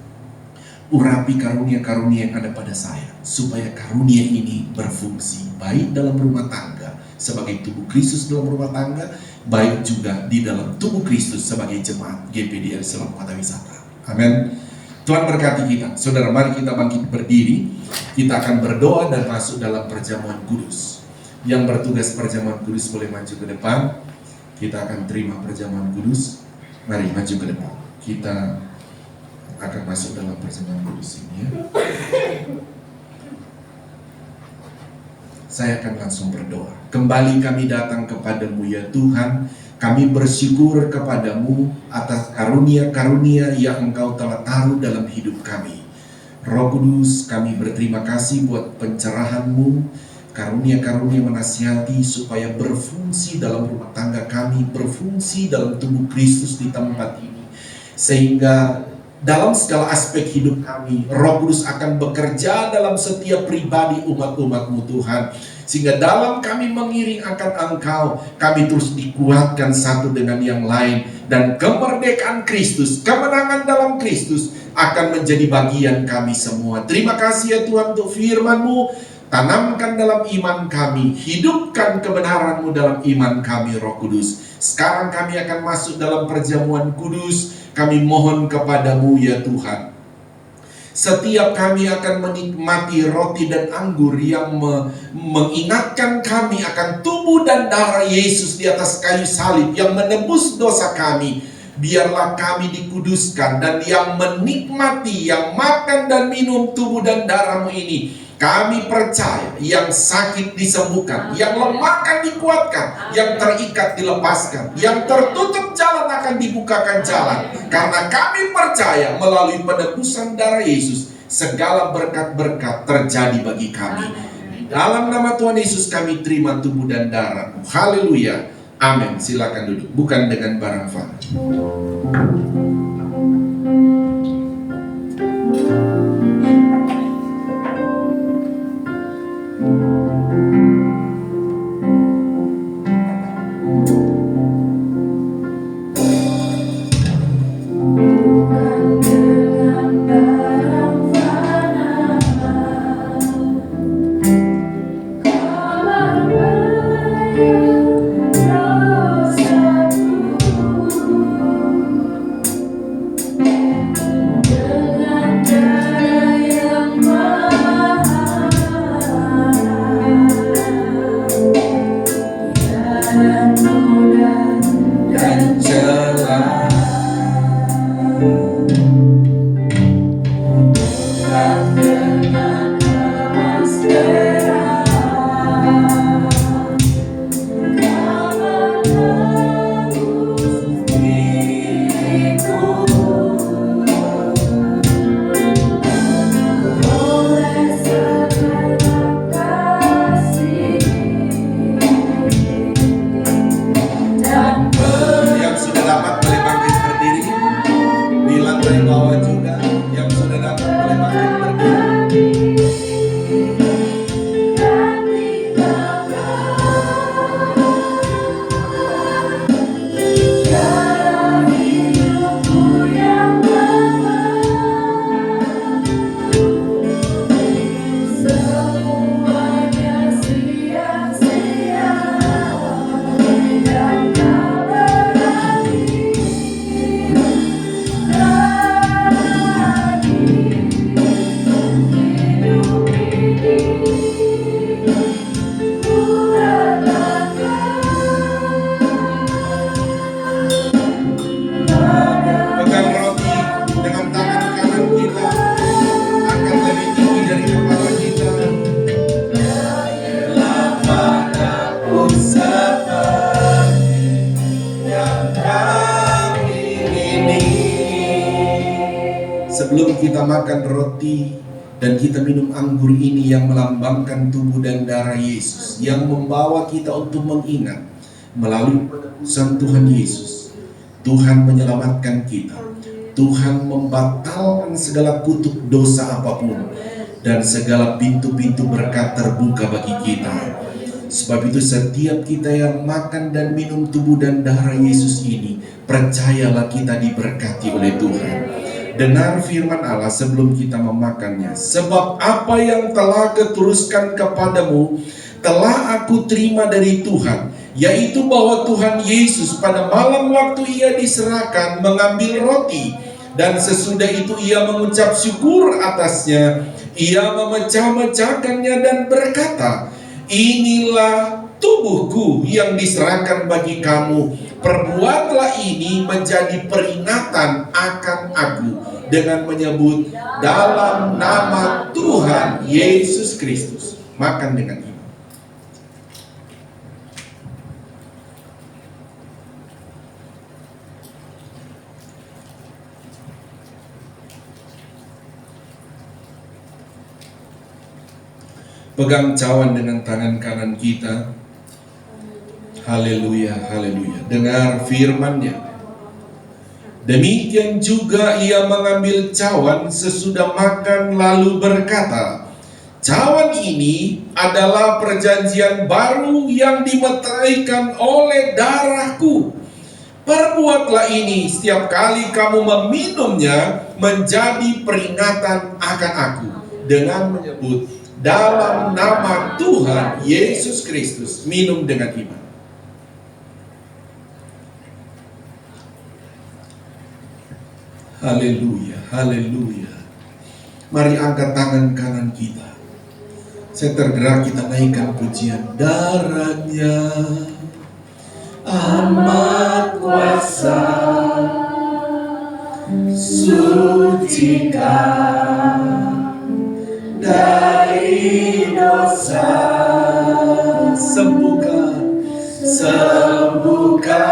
urapi karunia-karunia yang ada pada saya, supaya karunia ini berfungsi baik dalam rumah tangga, sebagai tubuh Kristus dalam rumah tangga, baik juga di dalam tubuh Kristus sebagai jemaat GPDR Selom Kota Wisata. Amin. Tuhan berkati kita. Saudara, mari kita bangkit berdiri. Kita akan berdoa dan masuk dalam perjamuan kudus. Yang bertugas perjamuan kudus boleh maju ke depan. Kita akan terima perjamuan kudus. Mari maju ke depan. Kita akan masuk dalam perjamuan kudus ini ya. Saya akan langsung berdoa. Kembali kami datang kepadamu ya Tuhan. Kami bersyukur kepadamu atas karunia-karunia yang Engkau telah taruh dalam hidup kami. Roh Kudus, kami berterima kasih buat pencerahan-Mu, karunia-karunia menasihati supaya berfungsi dalam rumah tangga kami, berfungsi dalam tubuh Kristus di tempat ini. Sehingga dalam segala aspek hidup kami, Roh Kudus akan bekerja dalam setiap pribadi umat-umat-Mu Tuhan. Sehingga dalam kami mengiring akan Engkau, kami terus dikuatkan satu dengan yang lain. Dan kemerdekaan Kristus, kemenangan dalam Kristus akan menjadi bagian kami semua. Terima kasih ya Tuhan untuk firman-Mu. Tanamkan dalam iman kami, hidupkan kebenaran-Mu dalam iman kami Roh Kudus. Sekarang kami akan masuk dalam perjamuan kudus. Kami mohon kepadamu ya Tuhan. Setiap kami akan menikmati roti dan anggur yang mengingatkan kami akan tubuh dan darah Yesus di atas kayu salib yang menebus dosa kami. Biarlah kami dikuduskan, dan yang menikmati, yang makan dan minum tubuh dan darah-Mu ini, kami percaya yang sakit disembuhkan, yang lemah akan dikuatkan, yang terikat dilepaskan, yang tertutup jalan akan dibukakan jalan. Karena kami percaya melalui penebusan darah Yesus, segala berkat-berkat terjadi bagi kami. Dalam nama Tuhan Yesus kami terima tubuh dan darah-Mu. Haleluya. Amin. Silakan duduk. Bukan dengan barang fana. Sebelum kita makan roti dan kita minum anggur ini yang melambangkan tubuh dan darah Yesus, yang membawa kita untuk mengingat melalui penebusan Tuhan Yesus, Tuhan menyelamatkan kita. Tuhan membatalkan segala kutuk dosa apapun, dan segala pintu-pintu berkat terbuka bagi kita. Sebab itu setiap kita yang makan dan minum tubuh dan darah Yesus ini, percayalah kita diberkati oleh Tuhan. Dengar firman Allah sebelum kita memakannya. Sebab apa yang telah keturuskan kepadamu telah aku terima dari Tuhan, yaitu bahwa Tuhan Yesus pada malam waktu ia diserahkan mengambil roti, dan sesudah itu ia mengucap syukur atasnya, ia memecah-mecahkannya dan berkata, inilah tubuhku yang diserahkan bagi kamu, perbuatlah ini menjadi peringatan akan aku, dengan menyebut dalam nama Tuhan Yesus Kristus. Makan dengan iman. Pegang cawan dengan tangan kanan kita. Haleluya, haleluya. Dengar firman-Nya. Demikian juga ia mengambil cawan sesudah makan lalu berkata, cawan ini adalah perjanjian baru yang dimeteraikan oleh darahku. Perbuatlah ini setiap kali kamu meminumnya menjadi peringatan akan aku, dengan menyebut dalam nama Tuhan Yesus Kristus. Minum dengan iman. Haleluya, haleluya. Mari angkat tangan kanan kita. Saya tergerak, kita naikkan pujian. Darahnya amat kuasa, sucikan dari dosa, sembuhkan, sembuhkan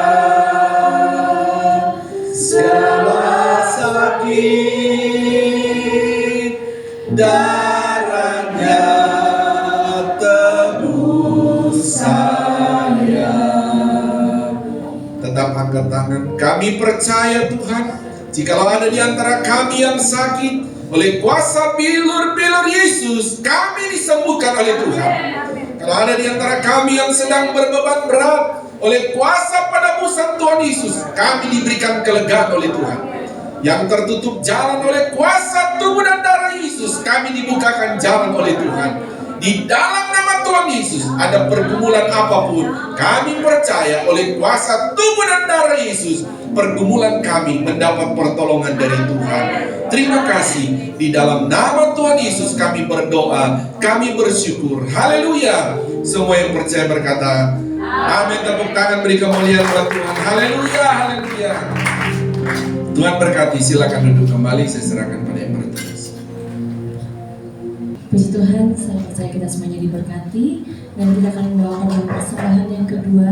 segala sakit, darahnya tebus saya. Tetap angkat tangan. Kami percaya Tuhan, jikalau ada di antara kami yang sakit, oleh kuasa bilur-bilur Yesus, kami disembuhkan oleh Tuhan. Kalau ada di antara kami yang sedang berbeban berat, oleh kuasa pada pusat Tuhan Yesus, kami diberikan kelegaan oleh Tuhan. Yang tertutup jalan oleh kuasa tubuh dan darah Yesus, kami dibukakan jalan oleh Tuhan. Di dalam nama Tuhan Yesus, ada pergumulan apapun, kami percaya oleh kuasa tubuh dan darah Yesus, pergumulan kami mendapat pertolongan dari Tuhan. Terima kasih. Di dalam nama Tuhan Yesus kami berdoa, kami bersyukur. Haleluya. Semua yang percaya berkata amin. Tepuk tangan, beri kemuliaan buat Tuhan. Haleluya, haleluya. Tuhan berkati. Silakan duduk kembali. Saya serahkan pada yang bertugas. Puji Tuhan, saya percaya kita semuanya diberkati, dan kita akan membawakan persembahan yang kedua.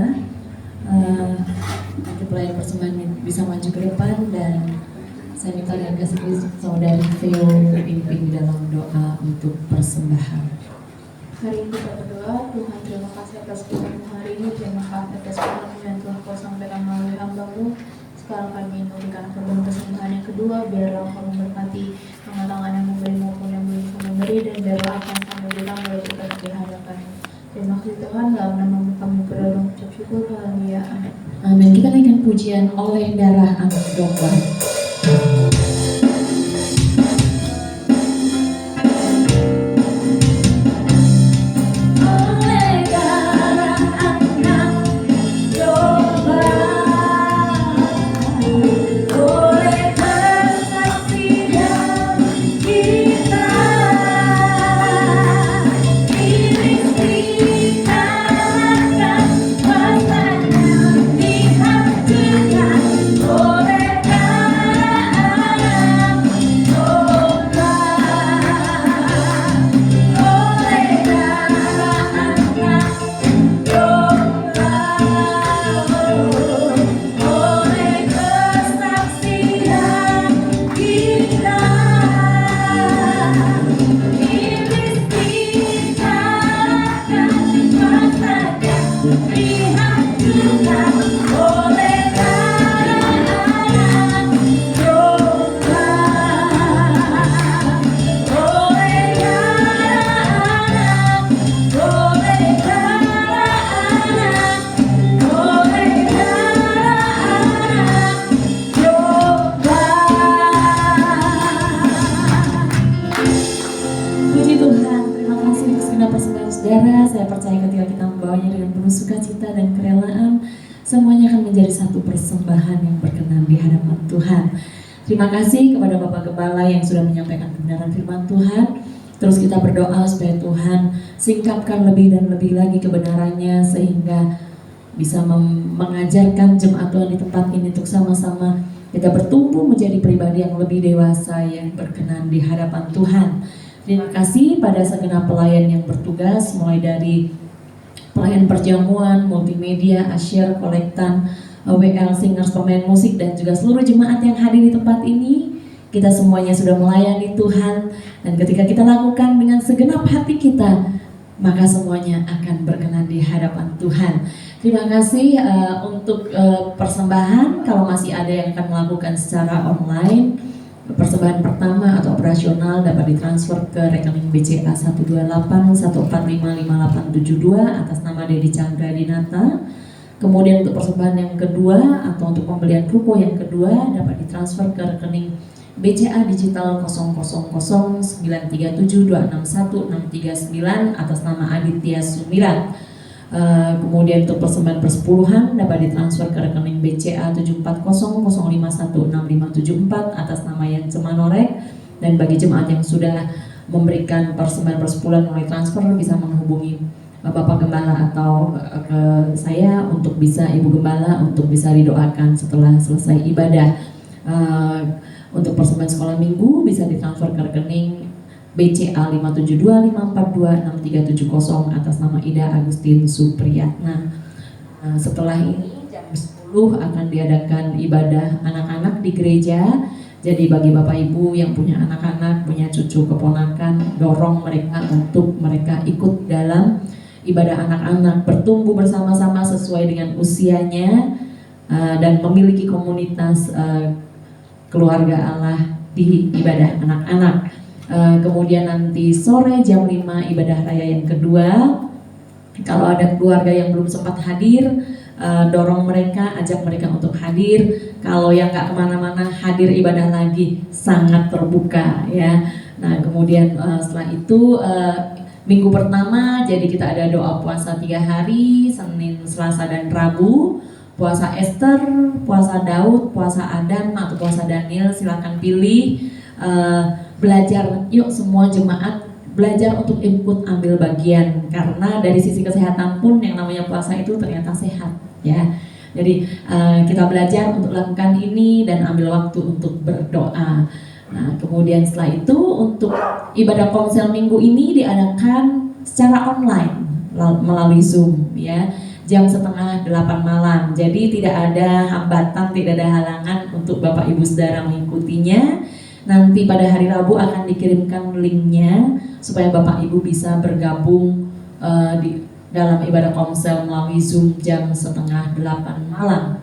Nanti pelayan persembahan bisa maju ke depan, dan saya minta yang kasih saudari Theo pimpin di dalam doa untuk persembahan. Hari ini kita berdoa, Tuhan terima kasih atas firman hari ini, terima kasih atas firman yang telah Kau sampaikan melalui hamba-Mu. Sekarang kami memberikan korban persembahan yang kedua, biarlah Kau memberkati tangan-tangan yang memberi maupun yang belum memberi, dan biarlah apa yang kami berikan boleh kita di hadapan-Mu. Terima kasih Tuhan, dalam nama-Mu kami berdoa dan mengucap syukur. Haleluya, amin. Amin. Kita naikkan pujian oleh darah anak domba. Oleh sukacita dan kerelaan, semuanya akan menjadi satu persembahan yang berkenan di hadapan Tuhan. Terima kasih kepada Bapak Gembala yang sudah menyampaikan kebenaran firman Tuhan. Terus kita berdoa supaya Tuhan singkapkan lebih dan lebih lagi kebenarannya sehingga bisa mengajarkan jemaat Tuhan di tempat ini untuk sama-sama kita bertumbuh menjadi pribadi yang lebih dewasa yang berkenan di hadapan Tuhan. Terima kasih pada segenap pelayan yang bertugas, mulai dari pelayan perjamuan, multimedia, asyir, kolektan, WL, singers, pemain musik, dan juga seluruh jemaat yang hadir di tempat ini. Kita semuanya sudah melayani Tuhan, dan ketika kita lakukan dengan segenap hati kita, maka semuanya akan berkenan di hadapan Tuhan. Terima kasih untuk persembahan. Kalau masih ada yang akan melakukan secara online, persembahan pertama atau operasional dapat ditransfer ke rekening BCA 12814555872 atas nama Dedi Chandra Dinata. Kemudian untuk persembahan yang kedua atau untuk pembelian ruko yang kedua dapat ditransfer ke rekening BCA Digital 000937261639639 atas nama Aditya Sumirat. Kemudian untuk persembahan persepuluhan dapat ditransfer ke rekening BCA 7400516574 atas nama Yan Cemanorek. Dan bagi jemaat yang sudah memberikan persembahan persepuluhan melalui transfer bisa menghubungi Bapak Gembala atau ke saya untuk bisa Ibu Gembala untuk bisa didoakan setelah selesai ibadah. Untuk persembahan sekolah minggu bisa ditransfer ke rekening BCA 57254267370 atas nama Ida Agustin Supriyatna. Setelah ini jam 10 akan diadakan ibadah anak-anak di gereja. Jadi bagi Bapak Ibu yang punya anak-anak, punya cucu keponakan, dorong mereka untuk mereka ikut dalam ibadah anak-anak, bertumbuh bersama-sama sesuai dengan usianya dan memiliki komunitas keluarga Allah di ibadah anak-anak. Kemudian nanti sore jam 5 ibadah raya yang kedua. Kalau ada keluarga yang belum sempat hadir, dorong mereka, ajak mereka untuk hadir. Kalau yang nggak kemana-mana, hadir ibadah lagi, sangat terbuka ya. Nah kemudian setelah itu minggu pertama, jadi kita ada doa puasa 3 hari, Senin, Selasa, dan Rabu. Puasa Esther, puasa Daud, puasa Adam atau puasa Daniel, silakan pilih. Belajar, yuk semua jemaat belajar untuk ikut ambil bagian, karena dari sisi kesehatan pun yang namanya puasa itu ternyata sehat ya. Jadi kita belajar untuk lakukan ini dan ambil waktu untuk berdoa. Nah kemudian setelah itu untuk ibadah komsel minggu ini diadakan secara online melalui Zoom ya, jam 7:30 malam. Jadi tidak ada hambatan, tidak ada halangan untuk Bapak Ibu Saudara mengikutinya. Nanti pada hari Rabu akan dikirimkan linknya supaya Bapak Ibu bisa bergabung di dalam ibadah komsel melalui Zoom jam 7:30 malam.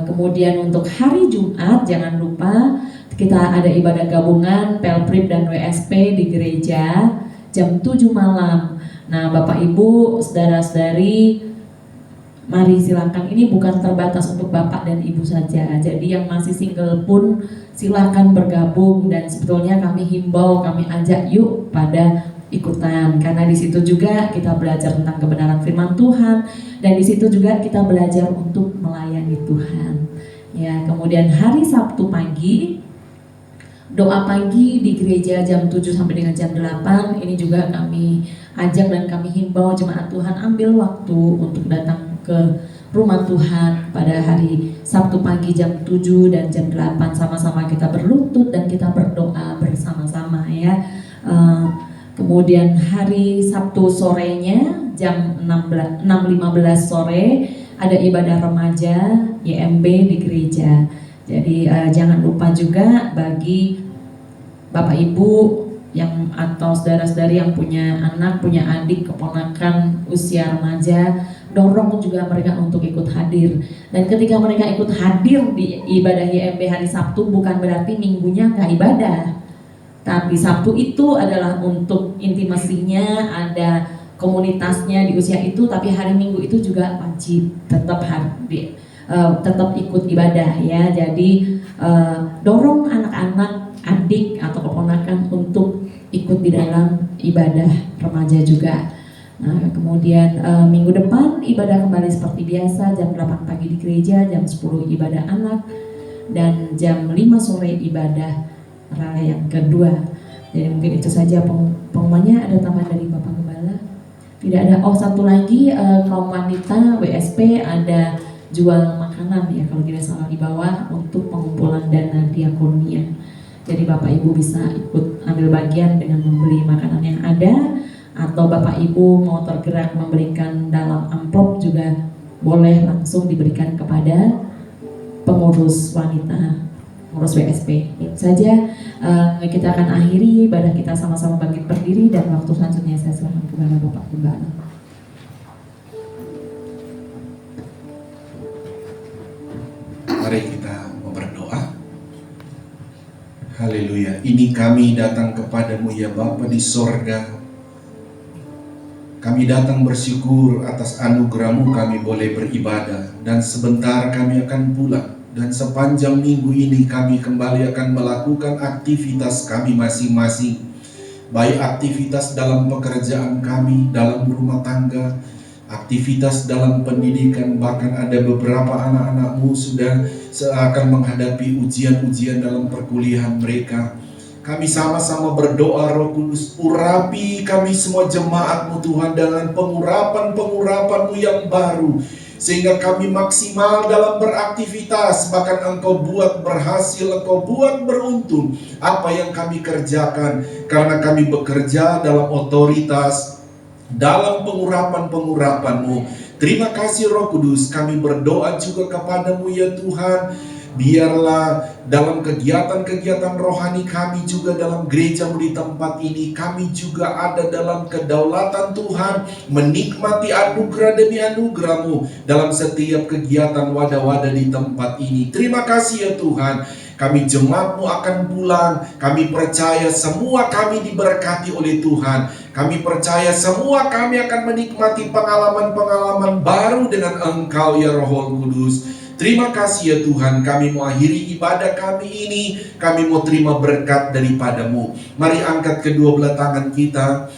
Kemudian untuk hari Jumat jangan lupa kita ada ibadah gabungan Pelprip dan WSP di gereja jam 7 malam. Nah Bapak Ibu, saudara-saudari, mari silakan, ini bukan terbatas untuk Bapak dan Ibu saja. Jadi yang masih single pun silakan bergabung, dan sebetulnya kami himbau, kami ajak yuk pada ikutan, karena di situ juga kita belajar tentang kebenaran firman Tuhan, dan di situ juga kita belajar untuk melayani Tuhan. Ya, kemudian hari Sabtu pagi doa pagi di gereja jam 7 sampai dengan jam 8. Ini juga kami ajak dan kami himbau jemaat Tuhan ambil waktu untuk datang ke rumah Tuhan pada hari Sabtu pagi jam 7 dan jam 8, sama-sama kita berlutut dan kita berdoa bersama-sama ya. Kemudian hari Sabtu sorenya jam 6.15 sore ada ibadah remaja YMB di gereja. Jadi jangan lupa juga bagi Bapak Ibu yang atau saudara-saudari yang punya anak, punya adik, keponakan usia remaja, dorong juga mereka untuk ikut hadir. Dan ketika mereka ikut hadir di ibadah YMB hari Sabtu, bukan berarti minggunya nggak ibadah, tapi Sabtu itu adalah untuk intimasinya, ada komunitasnya di usia itu, tapi hari Minggu itu juga wajib tetap hadir, tetap ikut ibadah ya. Jadi dorong anak-anak, adik atau keponakan untuk ikut di dalam ibadah remaja juga. Nah, kemudian minggu depan ibadah kembali seperti biasa, jam 8 pagi di gereja, jam 10 ibadah anak, dan jam 5 sore ibadah raya yang kedua. Jadi mungkin itu saja pengumumannya. Ada tambahan dari Bapak Gembala? Tidak ada. Oh, satu lagi, kaum wanita WSP ada jual makanan ya kalau tidak salah di bawah untuk pengumpulan dana diakonia. Jadi Bapak Ibu bisa ikut ambil bagian dengan membeli makanan yang ada, atau Bapak Ibu mau tergerak memberikan dalam amplop juga boleh langsung diberikan kepada pengurus wanita, pengurus WSP. Itu saja. Kita akan akhiri ibadah kita sama-sama bangkit berdiri, dan waktu selanjutnya saya serahkan kepada Bapak Gembala. Mari kita berdoa. Haleluya. Ini kami datang kepadamu ya Bapa di sorga. Kami datang bersyukur atas anugerah-Mu kami boleh beribadah, dan sebentar kami akan pulang. Dan sepanjang minggu ini kami kembali akan melakukan aktivitas kami masing-masing, baik aktivitas dalam pekerjaan kami, dalam rumah tangga, aktivitas dalam pendidikan, bahkan ada beberapa anak-anak-Mu sudah akan menghadapi ujian-ujian dalam perkuliahan mereka. Kami sama-sama berdoa, Roh Kudus, urapi kami semua jemaat-Mu Tuhan dengan pengurapan-pengurapan-Mu yang baru, sehingga kami maksimal dalam beraktivitas, bahkan Engkau buat berhasil, Engkau buat beruntung apa yang kami kerjakan, karena kami bekerja dalam otoritas, dalam pengurapan-pengurapan-Mu. Terima kasih Roh Kudus. Kami berdoa juga kepadamu ya Tuhan, biarlah dalam kegiatan-kegiatan rohani kami juga dalam gereja-Mu di tempat ini, kami juga ada dalam kedaulatan Tuhan, menikmati anugerah demi anugerah-Mu dalam setiap kegiatan wadah-wadah di tempat ini. Terima kasih ya Tuhan. Kami jemaat-Mu akan pulang. Kami percaya semua kami diberkati oleh Tuhan. Kami percaya semua kami akan menikmati pengalaman-pengalaman baru dengan Engkau ya Roh Kudus. Terima kasih ya Tuhan, kami mau akhiri ibadah kami ini, kami mau terima berkat daripada-Mu. Mari angkat kedua belah tangan kita.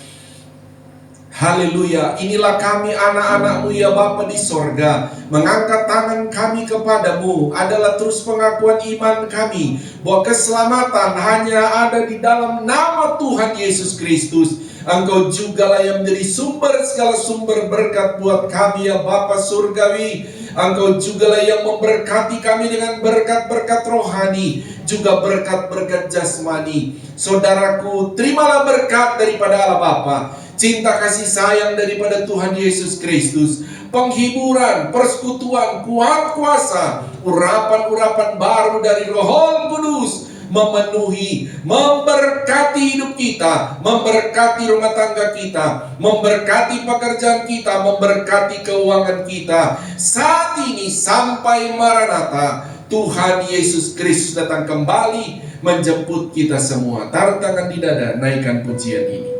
Haleluya, inilah kami anak-anak-Mu ya Bapa di sorga. Mengangkat tangan kami kepadamu adalah terus pengakuan iman kami bahwa keselamatan hanya ada di dalam nama Tuhan Yesus Kristus. Engkau jugalah yang menjadi sumber segala sumber berkat buat kami ya Bapa Surgawi. Engkau jugalah yang memberkati kami dengan berkat-berkat rohani, juga berkat-berkat jasmani. Saudaraku, terimalah berkat daripada Allah Bapa, cinta kasih sayang daripada Tuhan Yesus Kristus, penghiburan, persekutuan, kuat kuasa, urapan-urapan baru dari Roh Kudus memenuhi, memberkati hidup kita, memberkati rumah tangga kita, memberkati pekerjaan kita, memberkati keuangan kita saat ini sampai Maranatha. Tuhan Yesus Kristus datang kembali menjemput kita semua. Taruh tangan di dada, naikkan pujian ini.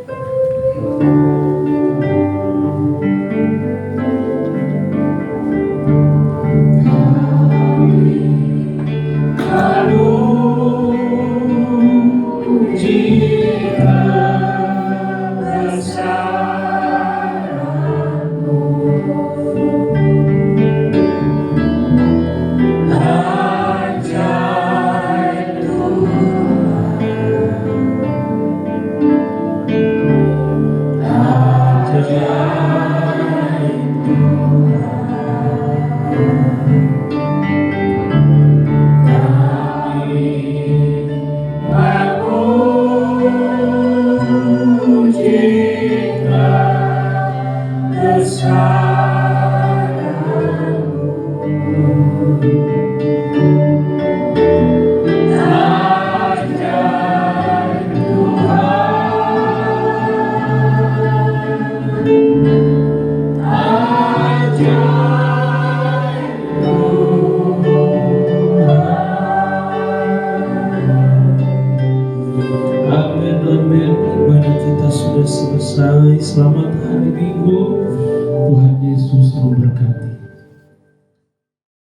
Selesai. Selamat hari Minggu. Tuhan Yesus memberkati.